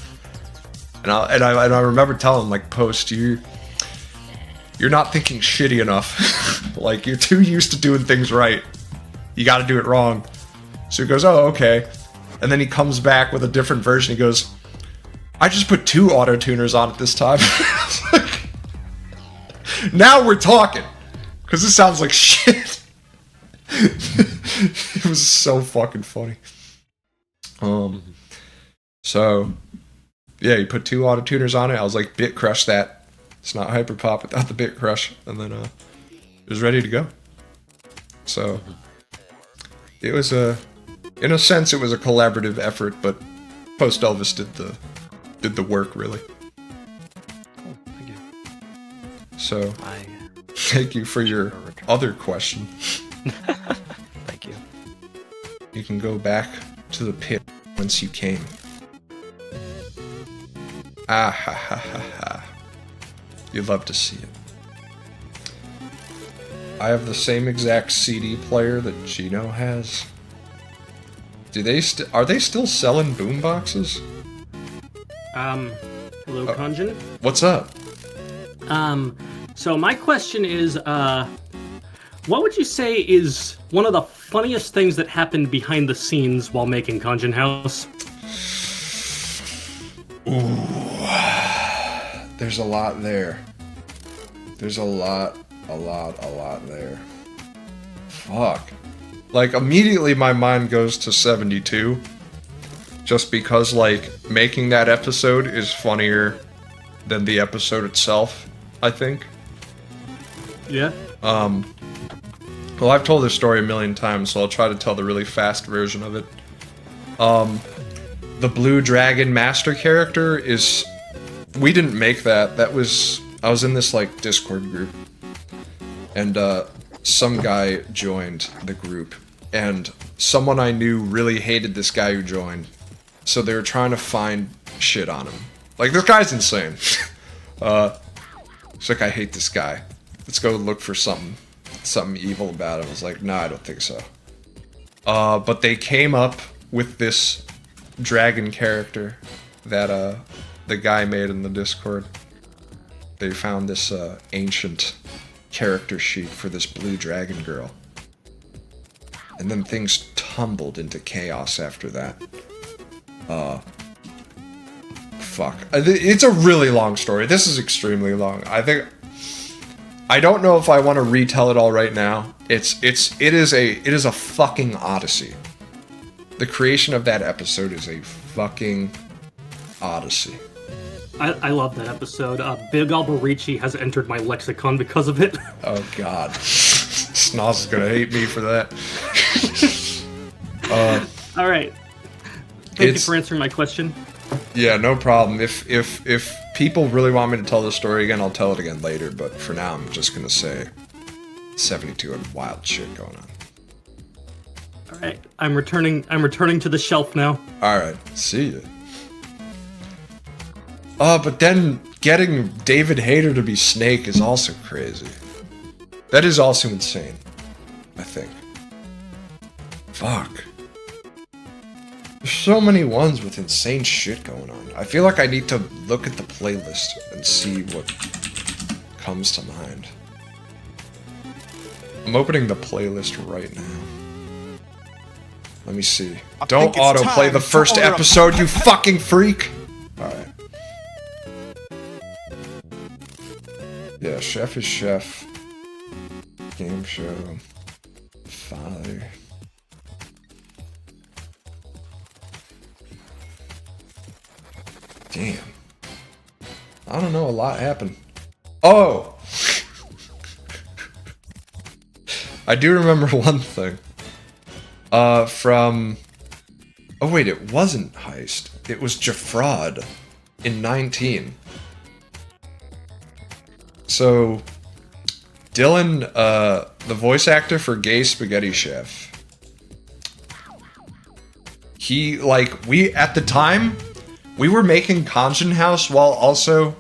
And I remember telling him, like, Post, you're not thinking shitty enough. Like, you're too used to doing things right. You got to do it wrong. So he goes, oh, okay. And then he comes back with a different version. He goes, I just put 2 auto-tuners on it this time. Now we're talking. Because this sounds like shit. It was so fucking funny. So, yeah, he put 2 auto-tuners on it. I was like, bit crush that. It's not hyperpop without the bit crush. And then it was ready to go. So it was in a sense, it was a collaborative effort, but Post Elvis did the work really. Cool, thank you. So thank you for your other question. Thank you. You can go back to the pit whence you came. Ah ha ha ha ha. You love to see it. I have the same exact CD player that Gino has. Are they still selling boomboxes? Hello, Khonjin. What's up? So my question is, what would you say is one of the funniest things that happened behind the scenes while making Khonjin House? Ooh, there's a lot there. There's a lot there. Fuck. Like, immediately my mind goes to 72. Just because, like, making that episode is funnier than the episode itself, I think. Yeah. Well, I've told this story a million times, so I'll try to tell the really fast version of it. The Blue Dragon Master character is... We didn't make that. That was... I was in this, like, Discord group. And, some guy joined the group. And someone I knew really hated this guy who joined. So they were trying to find shit on him. Like, this guy's insane. It's like, I hate this guy. Let's go look for something evil about him. I was like, nah, I don't think so. But they came up with this dragon character that the guy made in the Discord. They found this ancient character sheet for this blue dragon girl. And then things tumbled into chaos after that. Fuck. It's a really long story. This is extremely long. I don't know if I want to retell it all right now. It is a fucking odyssey. The creation of that episode is a fucking odyssey. I love that episode. Big Alberici has entered my lexicon because of it. Oh god. Snoz is gonna hate me for that. Alright. Thank you for answering my question. Yeah, no problem. If people really want me to tell the story again, I'll tell it again later, but for now I'm just gonna say 72 and wild shit going on. Alright. I'm returning to the shelf now. Alright, see ya. But then getting David Hayter to be Snake is also crazy. That is also insane, I think. Fuck. There's so many ones with insane shit going on. I feel like I need to look at the playlist and see what comes to mind. I'm opening the playlist right now. Let me see. Don't autoplay the first episode, you fucking freak! Alright. Yeah, Chef is Chef. Game show. Father. Damn. I don't know, a lot happened. Oh! I do remember one thing. From... Oh wait, it wasn't Heist. It was Jafraud in 19. So, Dylan, the voice actor for Gay Spaghetti Chef, he, like, at the time, we were making Khonjin House while also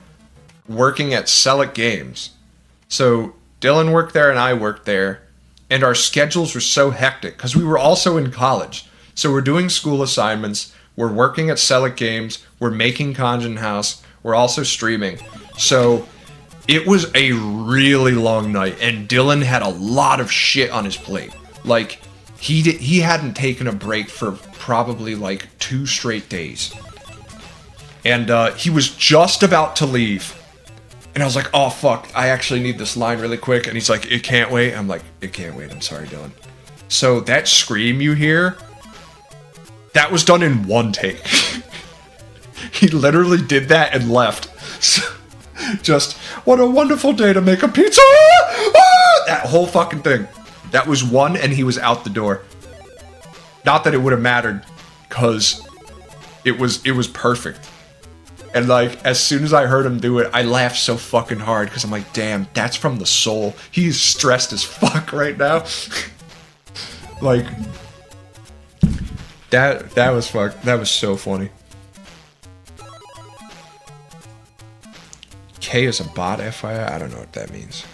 working at Select Games. So, Dylan worked there and I worked there, and our schedules were so hectic, because we were also in college. So we're doing school assignments, we're working at Select Games, we're making Khonjin House, we're also streaming. So... It was a really long night, and Dylan had a lot of shit on his plate. Like, he hadn't taken a break for probably, like, 2 straight days. And, he was just about to leave. And I was like, oh, fuck, I actually need this line really quick. And he's like, it can't wait. I'm like, it can't wait. I'm sorry, Dylan. So that scream you hear, that was done in 1 take. He literally did that and left. So, just, what a wonderful day to make a pizza! Ah! That whole fucking thing. That was one, and he was out the door. Not that it would have mattered, because it was perfect. And like, as soon as I heard him do it, I laughed so fucking hard, because I'm like, damn, that's from the soul. He's stressed as fuck right now. Like, that was so funny. K is a bot, FYI? I don't know what that means.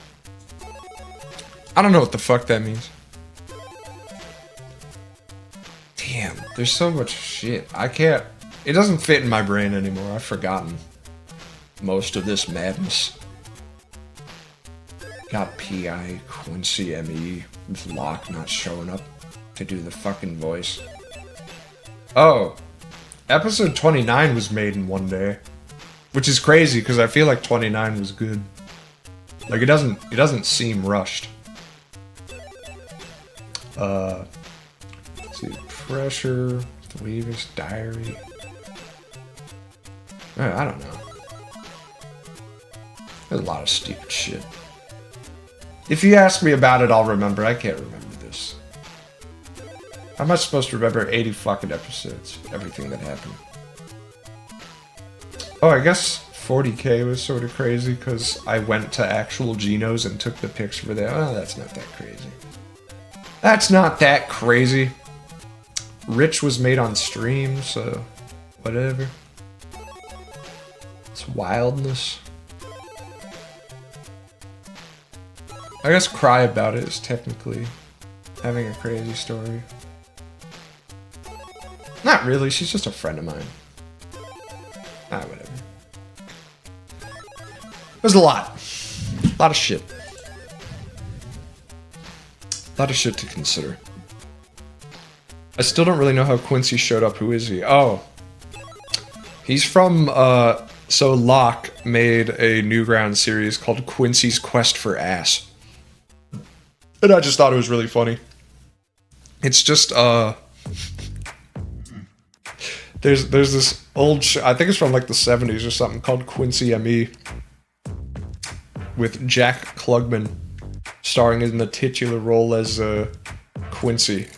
I don't know what the fuck that means. Damn, there's so much shit. I can't... It doesn't fit in my brain anymore. I've forgotten most of this madness. Got PI, Quincy ME, with Locke not showing up to do the fucking voice. Oh, episode 29 was made in one day. Which is crazy, because I feel like 29 was good. Like, it doesn't seem rushed. Let's see, Pressure, The Weaver's Diary. I don't know. There's a lot of stupid shit. If you ask me about it, I'll remember. I can't remember this. How am I supposed to remember 80 fucking episodes? Everything that happened. Oh, I guess 40k was sort of crazy because I went to actual Genos and took the pics for that. Oh, that's not that crazy. That's not that crazy. Rich was made on stream, so whatever. It's wildness. I guess Cry About It is technically having a crazy story. Not really, she's just a friend of mine. Ah, whatever. There's a lot. A lot of shit. A lot of shit to consider. I still don't really know how Quincy showed up. Who is he? Oh. He's from, so Locke made a Newgrounds series called Quincy's Quest for Ass. And I just thought it was really funny. It's just, There's this old show, I think it's from like the 70s or something, called Quincy ME. With Jack Klugman starring in the titular role as Quincy.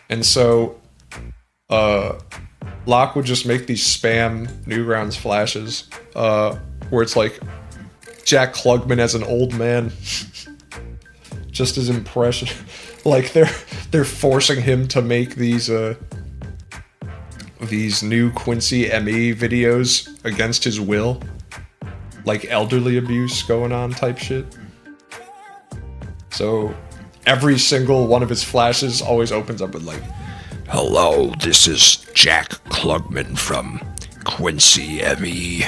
And so, Locke would just make these spam Newgrounds flashes, where it's like Jack Klugman as an old man. Just as impression. Like they're forcing him to make these new Quincy ME videos against his will. Like elderly abuse going on type shit. So every single one of his flashes always opens up with like, "Hello, this is Jack Klugman from Quincy ME.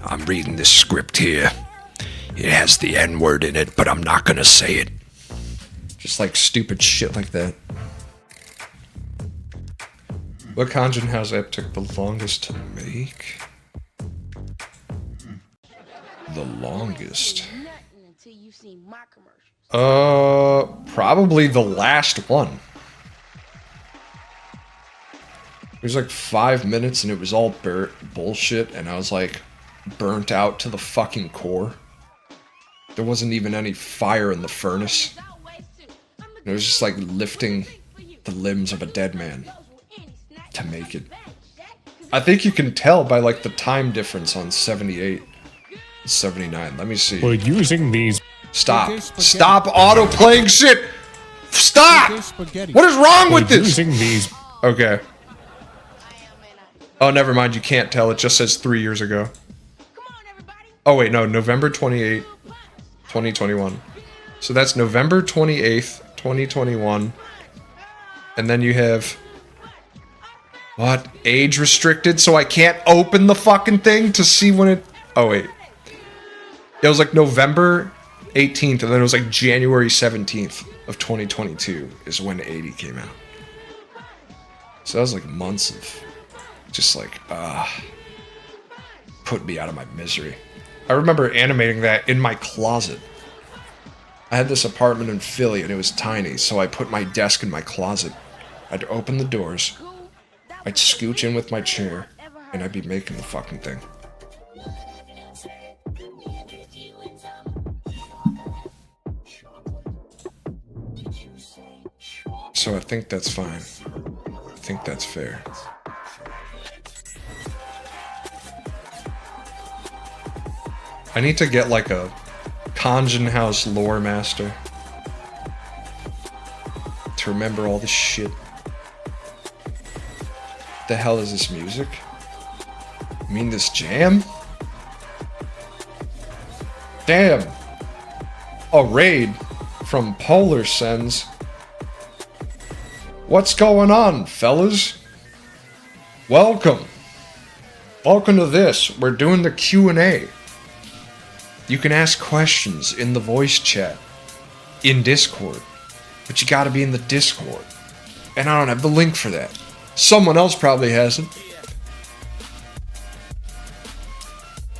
I'm reading this script here. It has the N-word in it, but I'm not gonna say it." Just like stupid shit like that. What Khonjin House app took the longest to make? The longest? Probably the last one. It was like 5 minutes and it was all bullshit, and I was like burnt out to the fucking core. There wasn't even any fire in the furnace. It was just like lifting the limbs of a dead man to make it. I think you can tell by like the time difference on 78, 79. Let me see. We're using these. Stop. Stop auto-playing shit! Stop! What is wrong with this? Using these. Okay. Oh, never mind. You can't tell. It just says 3 years ago. Oh, wait. No. November 28, 2021. So that's November 28th, 2021. And then you have... What? Age restricted, so I can't open the fucking thing to see when it... Oh, wait. It was like November 18th, and then it was like January 17th of 2022 is when 80 came out. So that was like months of just like, put me out of my misery. I remember animating that in my closet. I had this apartment in Philly, and it was tiny, so I put my desk in my closet. I'd open the doors, I'd scooch in with my chair, and I'd be making the fucking thing. so I think that's fine. I think that's fair. I need to get like a Khonjin House lore master to remember all this shit. The hell is this music? You mean this jam? Damn! A raid from Polar Sens. What's going on, fellas? Welcome. Welcome to this. We're doing the Q&A. You can ask questions in the voice chat in Discord, but you gotta be in the Discord. And I don't have the link for that. Someone else probably has it.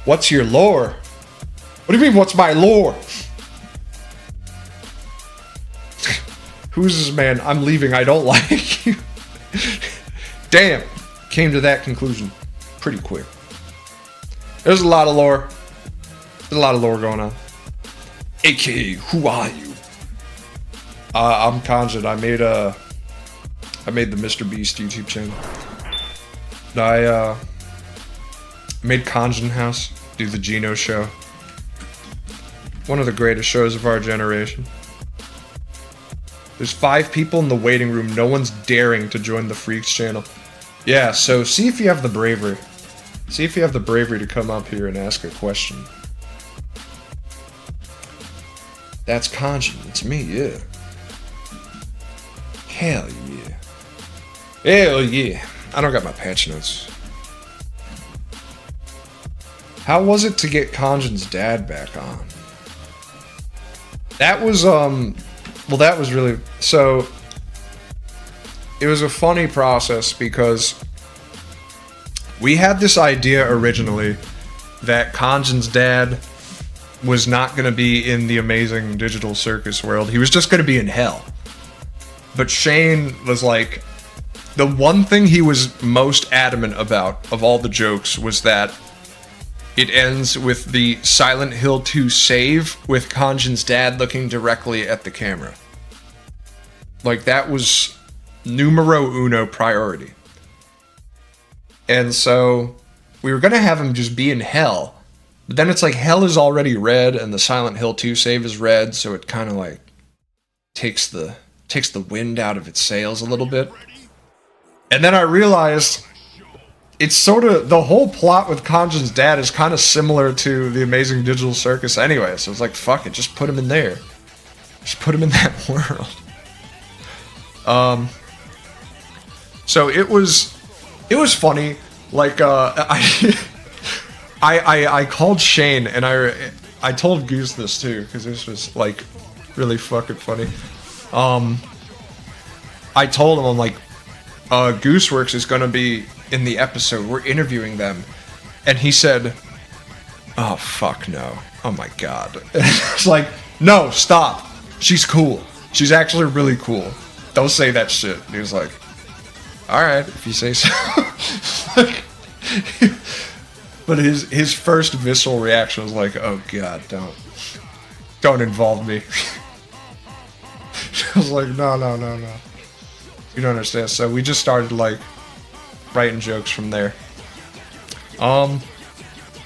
What's your lore? What do you mean, what's my lore? Who's this man? I'm leaving, I don't like you. Damn, came to that conclusion pretty quick. There's a lot of lore. There's a lot of lore going on. AKA, who are you? I'm Khonjin. I made the Mr. Beast YouTube channel. I made Khonjin House, do the Geno show. One of the greatest shows of our generation. There's 5 people in the waiting room. No one's daring to join the Freaks channel. Yeah, so see if you have the bravery. See if you have the bravery to come up here and ask a question. That's Khonjin. It's me, yeah. Hell yeah. Hell yeah. I don't got my patch notes. How was it to get Khonjin's dad back on? That was, well, that was really... So, it was a funny process because we had this idea originally that Khonjin's dad was not going to be in the amazing digital circus world. He was just going to be in hell. But Shane was like... The one thing he was most adamant about of all the jokes was that it ends with the Silent Hill 2 save with Khonjin's dad looking directly at the camera. Like, that was numero uno priority. And so, we were gonna have him just be in hell. But then it's like, hell is already red, and the Silent Hill 2 save is red, so it kind of like takes the wind out of its sails a little bit. And then I realized it's sort of, the whole plot with Khonjin's dad is kind of similar to the Amazing Digital Circus anyway, so it's like, fuck it, just put him in there. Just put him in that world. So it was funny, like, I called Shane, and I told Goose this too, because this was, like, really fucking funny. I told him, I'm like, Gooseworks is gonna be in the episode. We're interviewing them. And he said, oh, fuck no. Oh my god. It's like, no, stop. She's cool. She's actually really cool. Don't say that shit. And he was like, alright, if you say so. But his first visceral reaction was like, oh god, don't involve me. I was like, no. You don't understand. So we just started, like, writing jokes from there. No,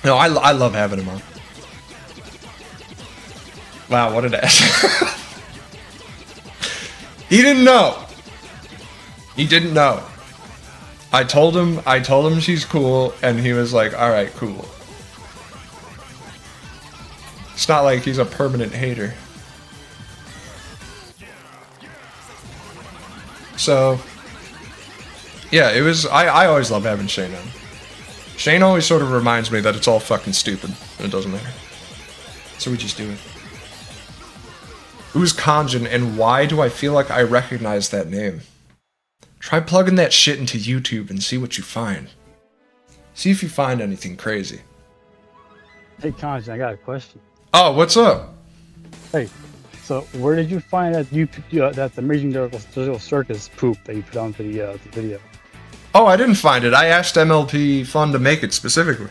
I love having him on. Wow, what an ass. He didn't know. He didn't know. I told him she's cool, and he was like, alright, cool. It's not like he's a permanent hater. So, yeah, it was, I always love having Shane on. Shane always sort of reminds me that it's all fucking stupid, and it doesn't matter. So we just do it. Who's Khonjin, and why do I feel like I recognize that name? Try plugging that shit into YouTube and see what you find. See if you find anything crazy. Hey, Khonjin, I got a question. Oh, what's up? Hey, so where did you find that that Amazing Digital Circus poop that you put onto the video? Oh, I didn't find it. I asked MLP Fun to make it specifically.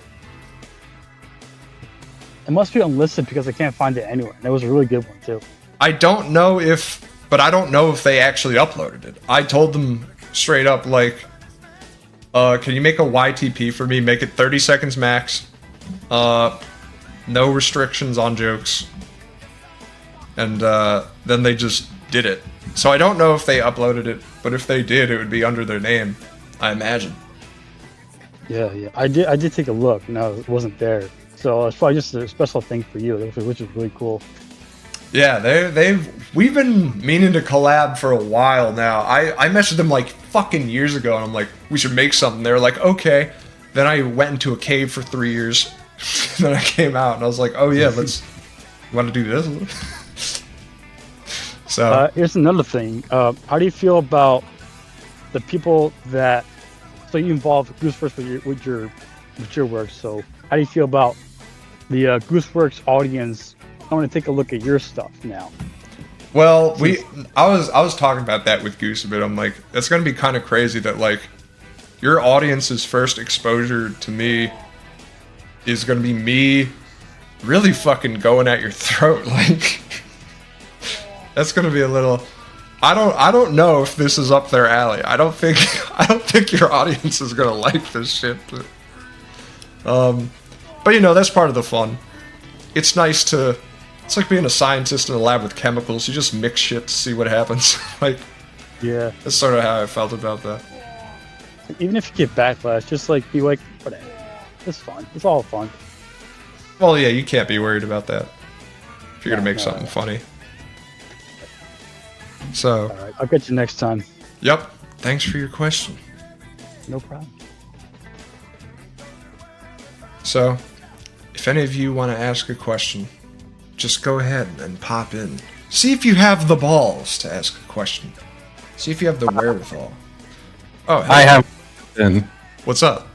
It must be unlisted because I can't find it anywhere. And it was a really good one too. I don't know if but I don't know if they actually uploaded it. I told them straight up, like, can you make a YTP for me? Make it 30 seconds max. No restrictions on jokes. And then they just did it. So I don't know if they uploaded it, but if they did, it would be under their name, I imagine. Yeah. I did take a look. No, it wasn't there. So it's probably just a special thing for you, which is really cool. Yeah, we've been meaning to collab for a while now. I messaged them like fucking years ago, and I'm like, we should make something. They were like, okay. Then I went into a cave for 3 years. Then I came out, and I was like, oh yeah, let's. Want to do this? So here's another thing. How do you feel about the people that? So you involve Gooseworks with your work. So how do you feel about the Gooseworks audience? I want to take a look at your stuff now. Well, I was talking about that with Goose a bit. I'm like, it's gonna be kind of crazy that like your audience's first exposure to me is gonna be me really fucking going at your throat. Like that's gonna be a little. I don't know if this is up their alley. I don't think your audience is gonna like this shit. But you know, that's part of the fun. It's nice to. It's like being a scientist in a lab with chemicals. You just mix shit to see what happens. Like, yeah, that's sort of how I felt about that. Even if you get backlash, just like be like, whatever. It's fun. It's all fun. Well, yeah, you can't be worried about that if you're gonna make something funny. So. All right, I'll get you next time. Yep. Thanks for your question. No problem. So, if any of you want to ask a question, just go ahead and pop in. See if you have the balls to ask a question. See if you have the wherewithal. Oh, hey. I have. What's up?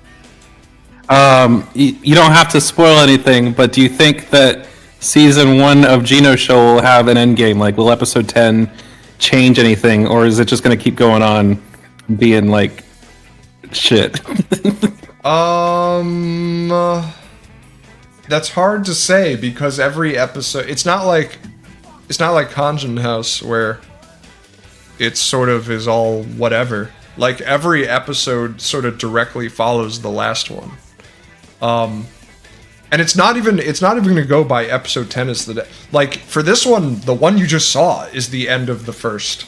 You don't have to spoil anything, but do you think that season 1 of Geno Show will have an end game? Like, will episode 10 change anything, or is it just going to keep going on being like shit? That's hard to say because every episode, it's not like Khonjin House where it sort of is all whatever. Like every episode sort of directly follows the last one. And it's not even going to go by episode 10 as the like for this one, the one you just saw is the end of the first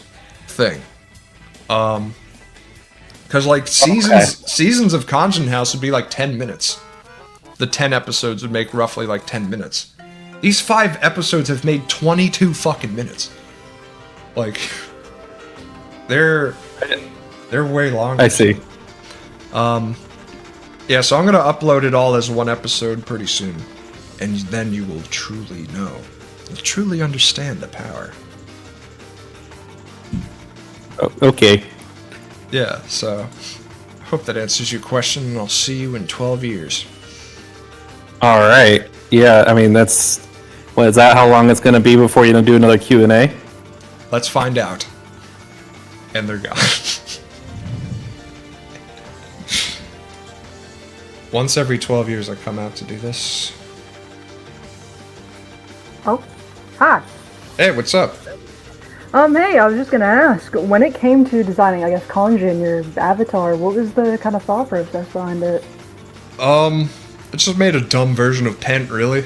thing. Cuz like seasons of Khonjin House would be like 10 minutes. The 10 episodes would make roughly like 10 minutes. These 5 episodes have made 22 fucking minutes. Like they're way longer. I see. Yeah, so I'm gonna upload it all as one episode pretty soon, and then you will truly know. You'll truly understand the power. Okay. Yeah, so hope that answers your question, and I'll see you in 12 years. All right. Yeah, I mean is that how long it's gonna be before you don't do another Q&A? Let's find out. And they're gone. Once every 12 years I come out to do this. Oh, hi. Hey, what's up? Hey, I was just gonna ask, when it came to designing, I guess, Khonjin, your avatar, what was the kind of thought process behind it? I just made a dumb version of Pent, really.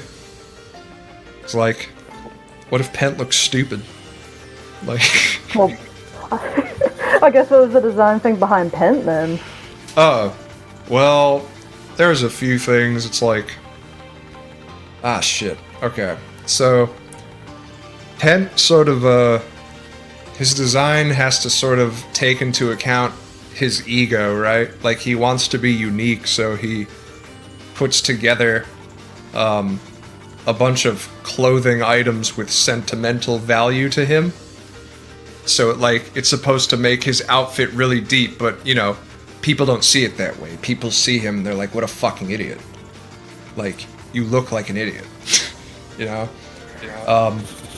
It's like, what if Pent looks stupid? Like... Well, I guess what was the design thing behind Pent, then? Oh, well... There's a few things, it's like... Ah, shit. Okay. So... Pent sort of, his design has to sort of take into account his ego, right? Like, he wants to be unique, so he puts together, a bunch of clothing items with sentimental value to him. So, like, it's supposed to make his outfit really deep, but, you know... People don't see it that way. People see him and they're like, what a fucking idiot. Like, you look like an idiot. You know?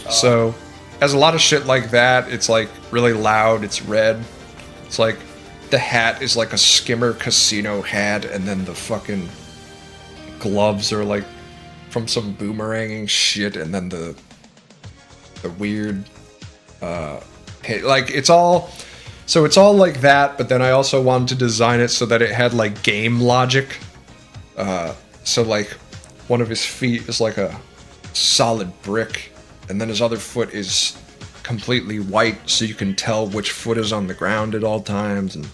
So, has a lot of shit like that. It's like really loud, it's red. It's like, the hat is like a skimmer casino hat, and then the fucking gloves are like from some boomeranging shit, and then the weird, Like it's all like that, but then I also wanted to design it so that it had like game logic. So like one of his feet is like a solid brick, and then his other foot is completely white, so you can tell which foot is on the ground at all times, and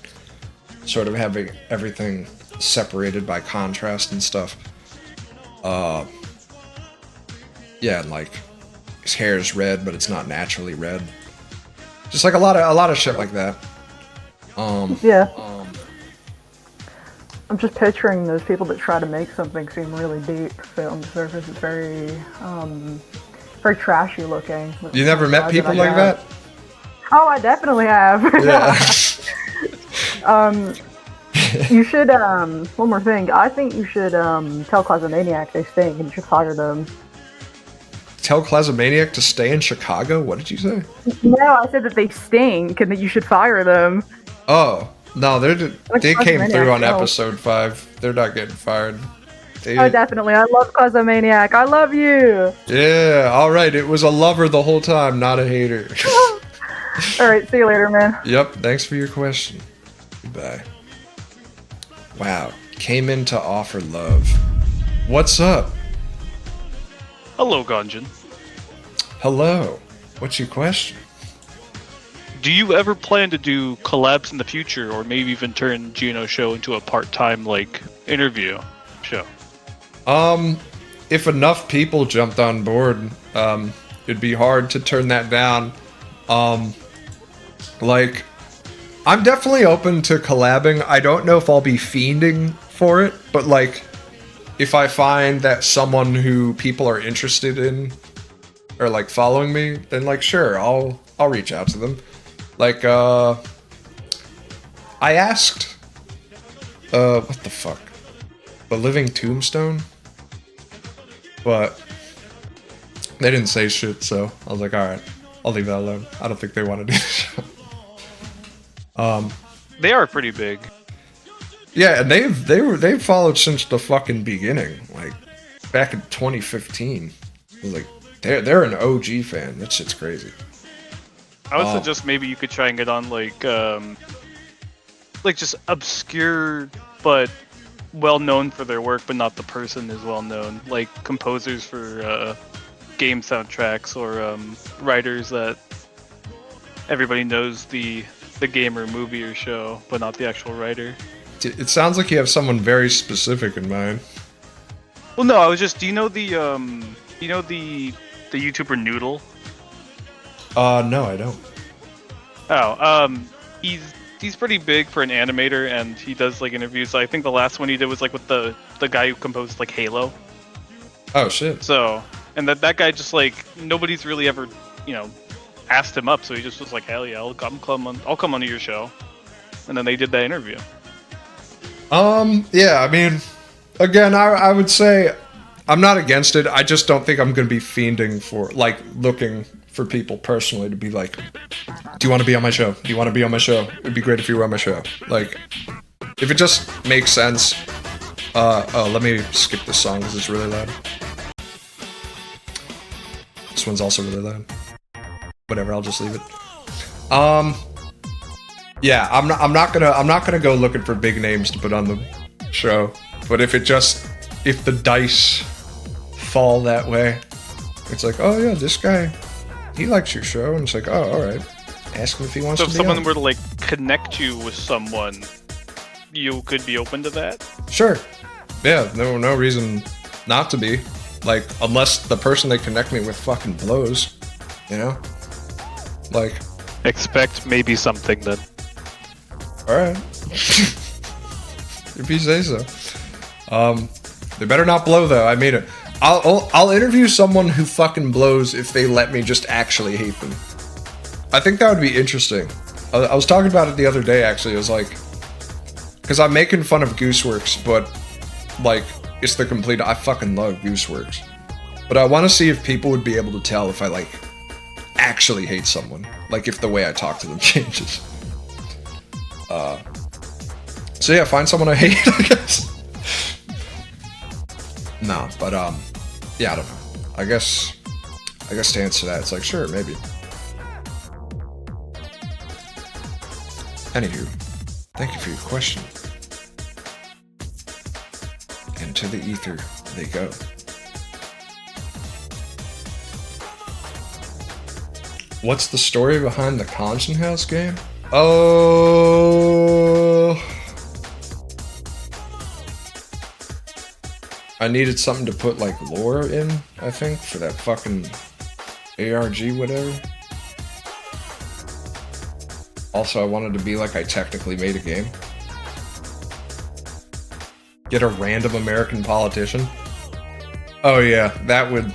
sort of having everything separated by contrast and stuff. Yeah, and like his hair is red, but it's not naturally red. Just like a lot of shit like that. Yeah. I'm just picturing those people that try to make something seem really deep, but on the surface it's very, very trashy looking. You never met people like that? Oh, I definitely have. Yeah. You should, one more thing. I think you should, tell Clazomaniac they stink and you should fire them. Tell Clazomaniac to stay in Chicago? What did you say? No, I said that they stink and that you should fire them. Oh, no, they came through on no. episode 5. They're not getting fired. Oh, definitely. I love Clazomaniac. I love you. Yeah, alright, it was a lover the whole time, not a hater. Alright, see you later, man. Yep, thanks for your question. Goodbye. Wow, came in to offer love. What's up? Hello, Khonjin. Hello. What's your question? Do you ever plan to do collabs in the future, or maybe even turn Gino Show into a part-time, like, interview show? If enough people jumped on board, it'd be hard to turn that down. Like, I'm definitely open to collabing. I don't know if I'll be fiending for it, but like, if I find that someone who people are interested in or like following me, then like sure, I'll reach out to them. Like I asked what the fuck? The Living Tombstone? But they didn't say shit, so I was like, alright, I'll leave that alone. I don't think they want to do the show. They are pretty big. Yeah, and they've followed since the fucking beginning, like back in 2015. I was like, they're an OG fan. That shit's crazy. I would suggest maybe you could try and get on like just obscure but well known for their work, but not the person is well known. Like composers for game soundtracks, or writers that everybody knows the game or movie or show, but not the actual writer. It sounds like you have someone very specific in mind. Well, no, I was just. Do you know the YouTuber Noodle? No, I don't. Oh, he's pretty big for an animator, and he does like interviews. I think the last one he did was like with the guy who composed like Halo. Oh shit. So, and that guy just like nobody's really ever, asked him up, so he just was like, hell yeah, I'll come on your show, and then they did that interview. Yeah, I mean, again, I would say I'm not against it. I just don't think I'm going to be fiending for, like, looking for people personally to be like, do you want to be on my show? Do you want to be on my show? It'd be great if you were on my show. Like, if it just makes sense. Oh, let me skip this song because it's really loud. This one's also really loud. Whatever, I'll just leave it. Yeah, I'm not gonna go looking for big names to put on the show. But if the dice fall that way, it's like, oh yeah, this guy, he likes your show, and it's like, oh, all right, ask him if he wants So to if be someone on. were to like connect you with someone, you could be open to that? Sure. Yeah, no reason not to be. Like, unless the person they connect me with fucking blows, you know? Like, expect maybe something then. Alright. If you say so. They better not blow though, I mean it. I'll interview someone who fucking blows if they let me just actually hate them. I think that would be interesting. I was talking about it the other day actually, it was like, because I'm making fun of Gooseworks, but like, it's the complete, I fucking love Gooseworks. But I want to see if people would be able to tell if I like, actually hate someone. Like if the way I talk to them changes. So yeah, find someone I hate, I guess. No, but yeah, I don't know. I guess to answer that, it's like, sure, maybe. Anywho, thank you for your question. And to the ether they go. What's the story behind the Khonjin House game? Oh, I needed something to put like lore in, I think, for that fucking ARG whatever. Also, I wanted to be like I technically made a game. Get a random American politician. Oh yeah, that would...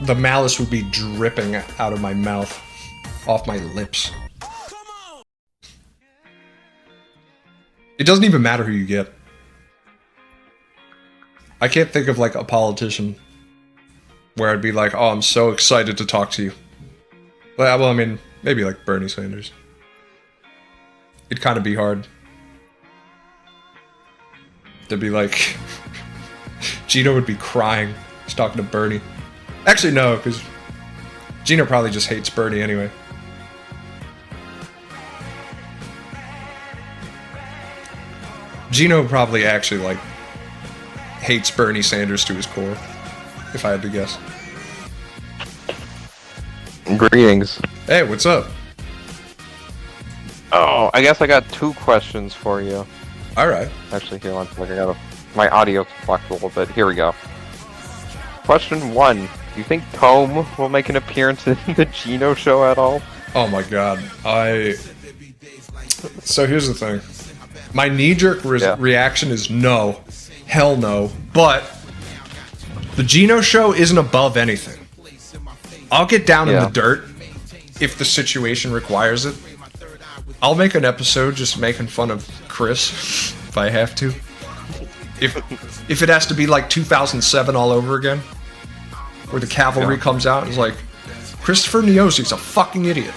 The malice would be dripping out of my mouth, off my lips. It doesn't even matter who you get. I can't think of like a politician where I'd be like, oh, I'm so excited to talk to you. Well, I mean, maybe like Bernie Sanders. It'd kind of be hard. To be like... Gino would be crying just talking to Bernie. Actually, no, because Gino probably just hates Bernie anyway. Gino probably actually, like, hates Bernie Sanders to his core, if I had to guess. Greetings. Hey, what's up? Oh, I guess I got 2 questions for you. Alright. Actually, here, one second. I gotta... My audio's blocked a little bit. Here we go. Question 1. Do you think Tome will make an appearance in the Gino show at all? Oh my god. So here's the thing. My knee-jerk reaction is no. Hell no. But the Gino show isn't above anything. I'll get down in the dirt if the situation requires it. I'll make an episode just making fun of Chris if I have to. If it has to be like 2007 all over again, where the cavalry comes out and is like, Christopher Niosi's a fucking idiot.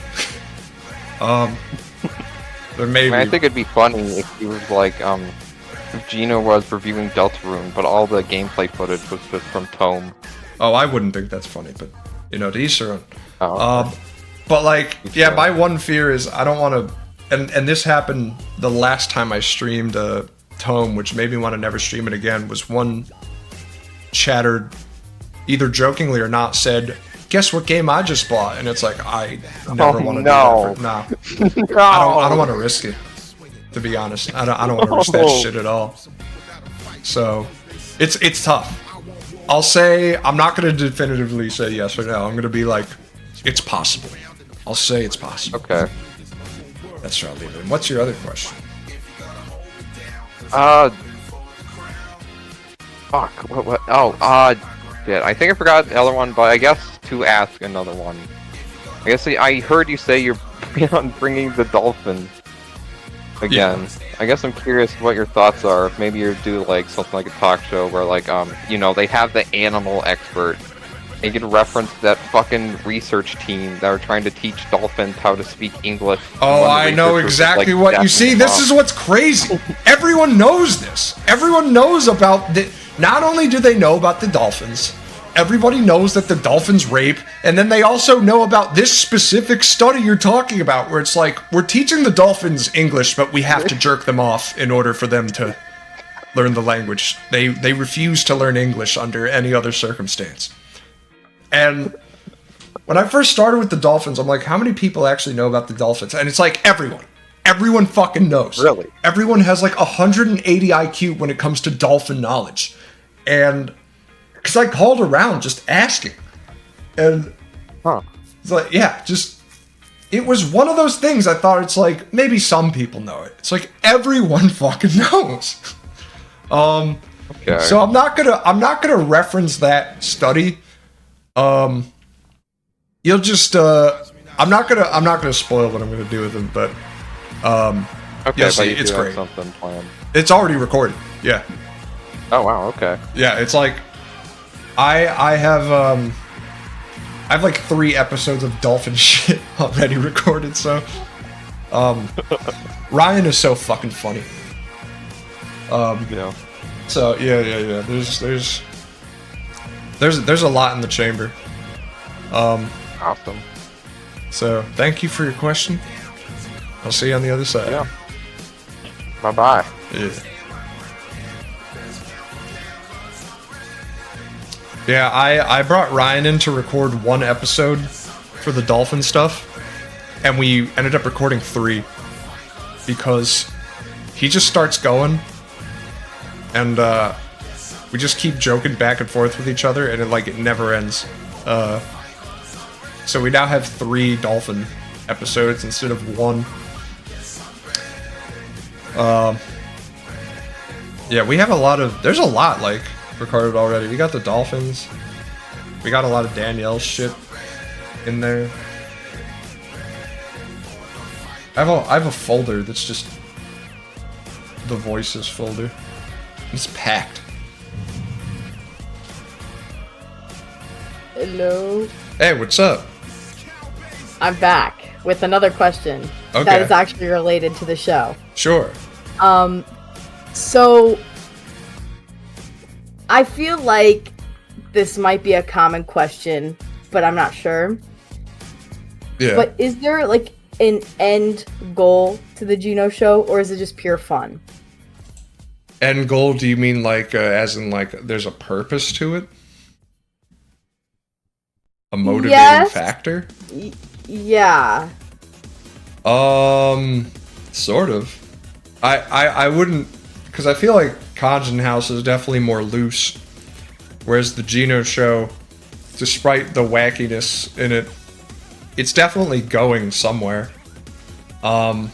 There may be... I think it'd be funny if he was like, if Gino was reviewing Deltarune, but all the gameplay footage was just from Tome. Oh, I wouldn't think that's funny, but, you know, to each their own. Oh, okay. But like, yeah, my one fear is I don't want to, and this happened the last time I streamed Tome, which made me want to never stream it again, was one chatter, either jokingly or not, said, guess what game I just bought? And it's like, I never want to do that. No. I don't want to risk it, to be honest. I don't want to risk that shit at all. So, it's tough. I'll say, I'm not going to definitively say yes or no. I'm going to be like, it's possible. I'll say it's possible. Okay. That's where I'll leave it. And what's your other question? Fuck. What? Oh, shit. I think I forgot the other one, but I guess to ask another one. I guess I heard you say you're on bringing the dolphins again. Yeah. I guess I'm curious what your thoughts are. If maybe you do like something like a talk show where like you know, they have the animal expert. And you can reference that fucking research team that are trying to teach dolphins how to speak English. Oh, I know exactly what you see. This is what's crazy. Everyone knows this. Everyone knows about the. Not only do they know about the dolphins, everybody knows that the dolphins rape, and then they also know about this specific study you're talking about, where it's like we're teaching the dolphins English, but we have to jerk them off in order for them to learn the language. They refuse to learn English under any other circumstance. And when I first started with the dolphins, I'm like, how many people actually know about the dolphins? And it's like, everyone. Everyone fucking knows. Really? Everyone has like 180 IQ when it comes to dolphin knowledge. And, because I called around just asking. And, it's like, yeah, just, it was one of those things I thought it's like, maybe some people know it. It's like, everyone fucking knows. Okay. So I'm not gonna reference that study. You'll just I'm not gonna spoil what I'm gonna do with them, but okay, you'll see, but you it's do have great. something planned. It's already recorded. Yeah. Oh wow. Okay. Yeah, it's like I have like 3 episodes of dolphin shit already recorded. So Ryan is so fucking funny. Yeah. So yeah. There's a lot in the chamber. Awesome. So thank you for your question. I'll see you on the other side. Yeah. Bye-bye. Yeah. Yeah, I brought Ryan in to record one episode for the dolphin stuff, and we ended up recording 3 because he just starts going, and we just keep joking back and forth with each other, and it never ends. So we now have 3 dolphin episodes instead of 1. Yeah, we have a lot of. There's a lot recorded already. We got the dolphins. We got a lot of Danielle's shit in there. I have a folder that's just the voices folder. It's packed. Hello. Hey, what's up? I'm back with another question Okay. that is actually related to the show. Sure. So I feel like this might be a common question, but I'm not sure. Yeah. But is there an end goal to the Geno show, or is it just pure fun? End goal? Do you mean as in there's a purpose to it? A motivating Yes. factor? Yeah. Sort of. I wouldn't, because I feel like Khonjin House is definitely more loose, whereas the Geno show, despite the wackiness in it, it's definitely going somewhere. The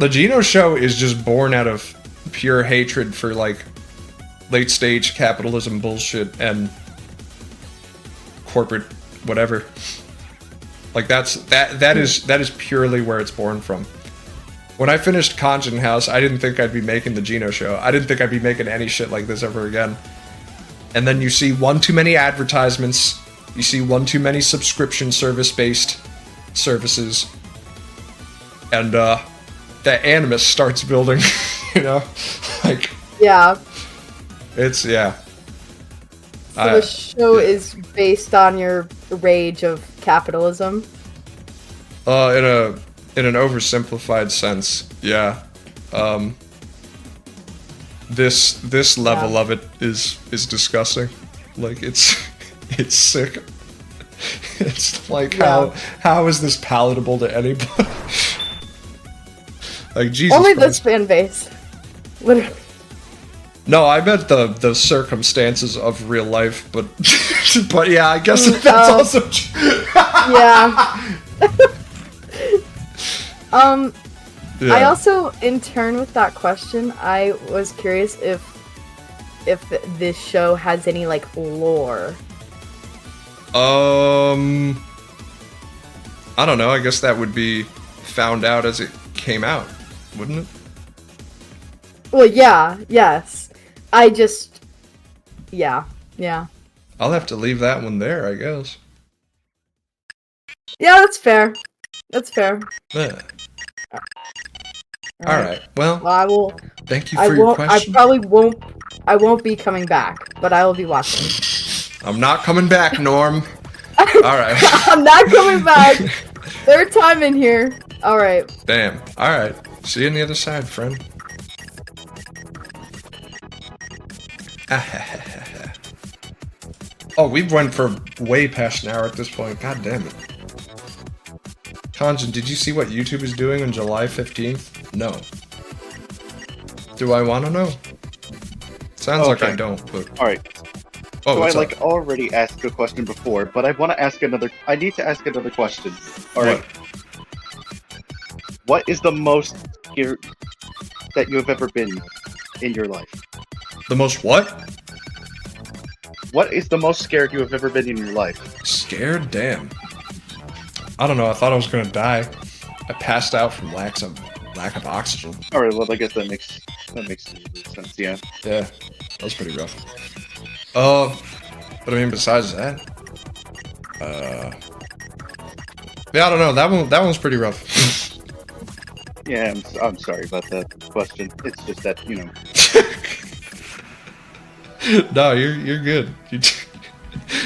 Geno show is just born out of pure hatred for late stage capitalism bullshit and corporate whatever. That is purely where it's born from. When I finished Khonjin House, I didn't think I'd be making the Geno show. I didn't think I'd be making any shit like this ever again. And then you see one too many advertisements, you see one too many subscription service-based services, and that animus starts building, Yeah. It's, yeah. So the show is based on your rage of capitalism? In an oversimplified sense, yeah. This level of it is disgusting. It's sick. It's how is this palatable to anybody? Jesus Only Christ. this fan base. Literally. No, I meant the circumstances of real life, but but yeah, I guess that's also true. Yeah. Yeah. I also, in turn with that question, I was curious if this show has any lore. I don't know. I guess that would be found out as it came out, wouldn't it? Well, yeah, yes. Yeah. I'll have to leave that one there, I guess. Yeah, that's fair. That's fair. Yeah. All right. Well, I will. Thank you for your question. I probably won't. I won't be coming back, but I will be watching. I'm not coming back, Norm. All right. I'm not coming back. Third time in here. All right. Damn. All right. See you on the other side, friend. Oh, we've went for way past an hour at this point. God damn it. Khonjin, did you see what YouTube is doing on July 15th? No. Do I want to know? Sounds like I don't, but... Alright. Oh, so what's I up? already asked a question before, but I want to ask another... I need to ask another question. Alright. What is the most scared that you have ever been in your life? The most what? What is the most scared you have ever been in your life? Scared? Damn. I don't know, I thought I was gonna die. I passed out from lack of oxygen. Alright, well I guess that makes sense, yeah. Yeah, that was pretty rough. But I mean, besides that, yeah, I don't know. That one's pretty rough. Yeah, I'm sorry about that question. It's just that, you know. No, you're good. You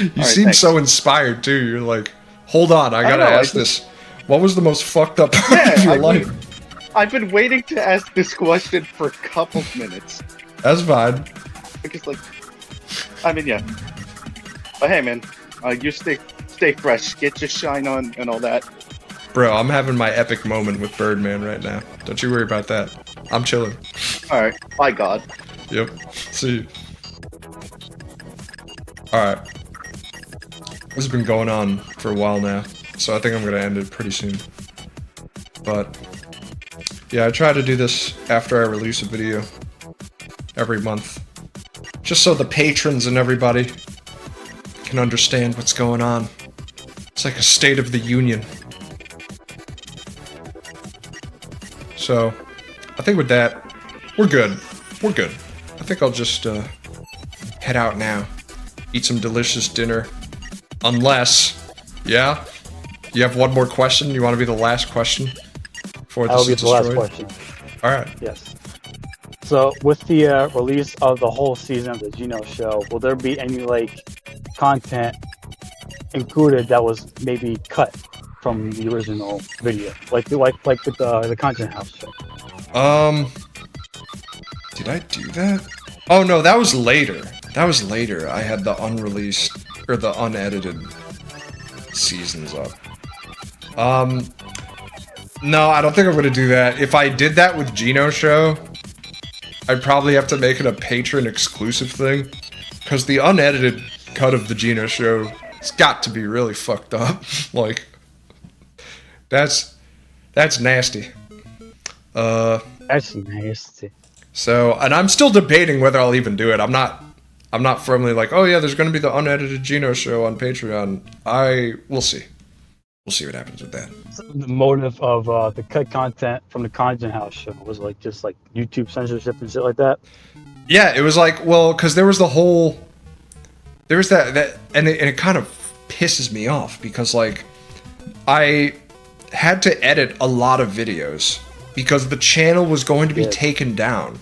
Alright, seem thanks. so inspired too. You're like, hold on, I gotta know, ask this. What was the most fucked up part of your life? I've been waiting to ask this question for a couple minutes. That's fine. Because, like, I mean, yeah. But hey, man, you stay fresh, get your shine on, and all that. Bro, I'm having my epic moment with Birdman right now. Don't you worry about that. I'm chilling. All right. By God. Yep. See you. All right. This has been going on for a while now, so I think I'm gonna end it pretty soon. But yeah, I try to do this after I release a video every month, just so the patrons and everybody can understand what's going on. It's like a State of the Union. So, I think with that, we're good. We're good. I think I'll just head out now, eat some delicious dinner. Unless, yeah? You have one more question? You want to be the last question? Before this That'll be is the last destroyed? question. Alright. Yes. So, with the release of the whole season of the Geno Show, will there be any like content included that was maybe cut from the original video, like with the Content House show? Did I do that? Oh no, that was later. That was later. I had the unreleased or the unedited seasons up. No, I don't think I'm gonna do that. If I did that with Geno Show, I'd probably have to make it a patron exclusive thing, because the unedited cut of the Geno Show has got to be really fucked up. Like, that's nasty. That's nasty. So, and I'm still debating whether I'll even do it. I'm not firmly like, oh yeah, there's gonna be the unedited Geno Show on Patreon. We'll see. We'll see what happens with that. The motive of the cut content from the Content House show was like just like YouTube censorship and shit like that. Yeah, it was like, well, because there was that, and it kind of pisses me off because like I had to edit a lot of videos because the channel was going to be taken down,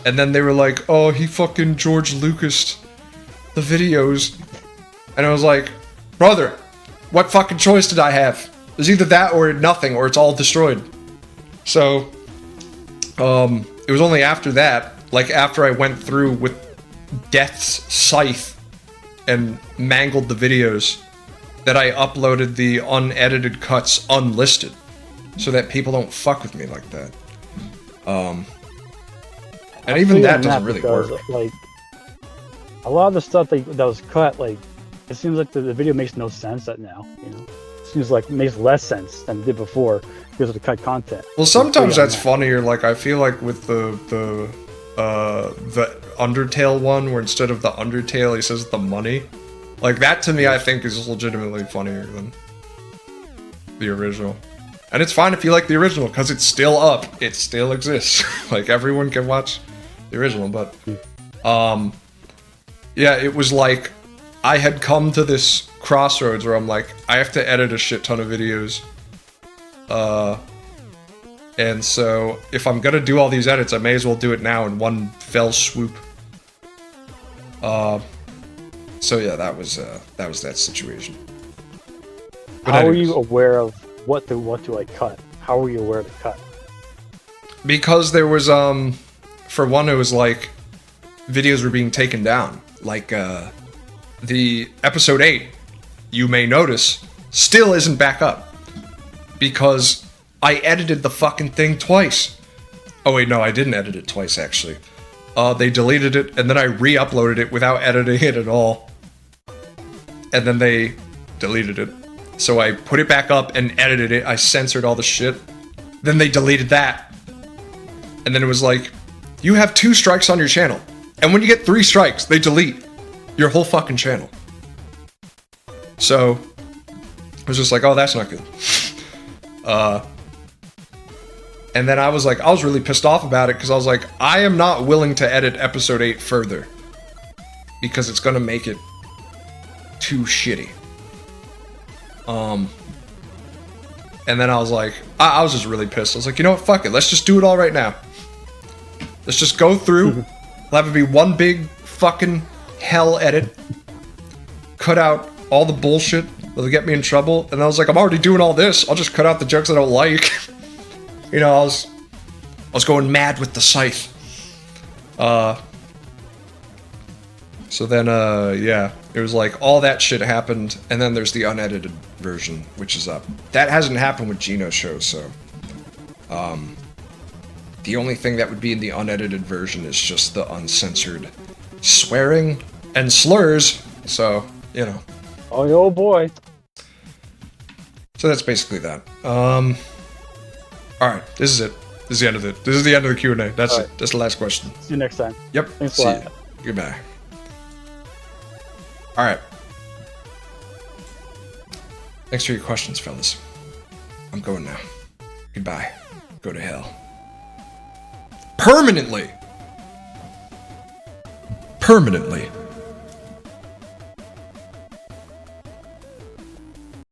and then they were like, oh, he fucking George Lucas the videos, and I was like, brother, what fucking choice did I have? There's either that or nothing, or it's all destroyed. So, it was only after that, like after I went through with Death's Scythe and mangled the videos, that I uploaded the unedited cuts unlisted, so that people don't fuck with me like that. And even that doesn't really work. Like, a lot of the stuff that was cut, like, it seems like the video makes no sense now, you know? It seems like it makes less sense than it did before because of the cut content. Well, sometimes that's funnier. Like, I feel like with the Undertale one, where instead of the Undertale, he says the money. Like, that to me, I think is legitimately funnier than the original. And it's fine if you like the original, because it's still up. It still exists. Like, everyone can watch the original, but... yeah, it was like... I had come to this crossroads where I'm like, I have to edit a shit ton of videos. And so, if I'm gonna do all these edits, I may as well do it now in one fell swoop. So yeah, that was that situation. But how are you aware of what do I cut? How are you aware to cut? Because there was, for one, it was like, videos were being taken down. Like, the episode 8, you may notice, still isn't back up. Because I edited the fucking thing twice. Oh wait, no, I didn't edit it twice, actually. They deleted it, and then I re-uploaded it without editing it at all. And then they deleted it. So I put it back up and edited it, I censored all the shit. Then they deleted that. And then it was like, you have 2 strikes on your channel. And when you get 3 strikes, they delete your whole fucking channel. So, I was just like, oh, that's not good. And then I was really pissed off about it, because I was like, I am not willing to edit episode 8 further. Because it's gonna make it too shitty. And then I was like, I was just really pissed. I was like, you know what, fuck it, let's just do it all right now. Let's just go through, we'll have it be one big fucking hell edit, cut out all the bullshit, They'll get me in trouble. And I was like, I'm already doing all this. I'll just cut out the jokes I don't like. You know, I was going mad with the scythe. So then, yeah, it was like all that shit happened, and then there's the unedited version, which is up. That hasn't happened with Gino's show, so the only thing that would be in the unedited version is just the uncensored swearing and slurs. So, you know. Oh boy. So that's basically that. All right, this is it. This is the end of it. This is the end of the Q&A. That's it. That's the last question. See you next time. Yep. Thanks See a ya. lot. Goodbye. All right. Thanks for your questions, fellas. I'm going now. Goodbye. Go to hell. Permanently. Permanently.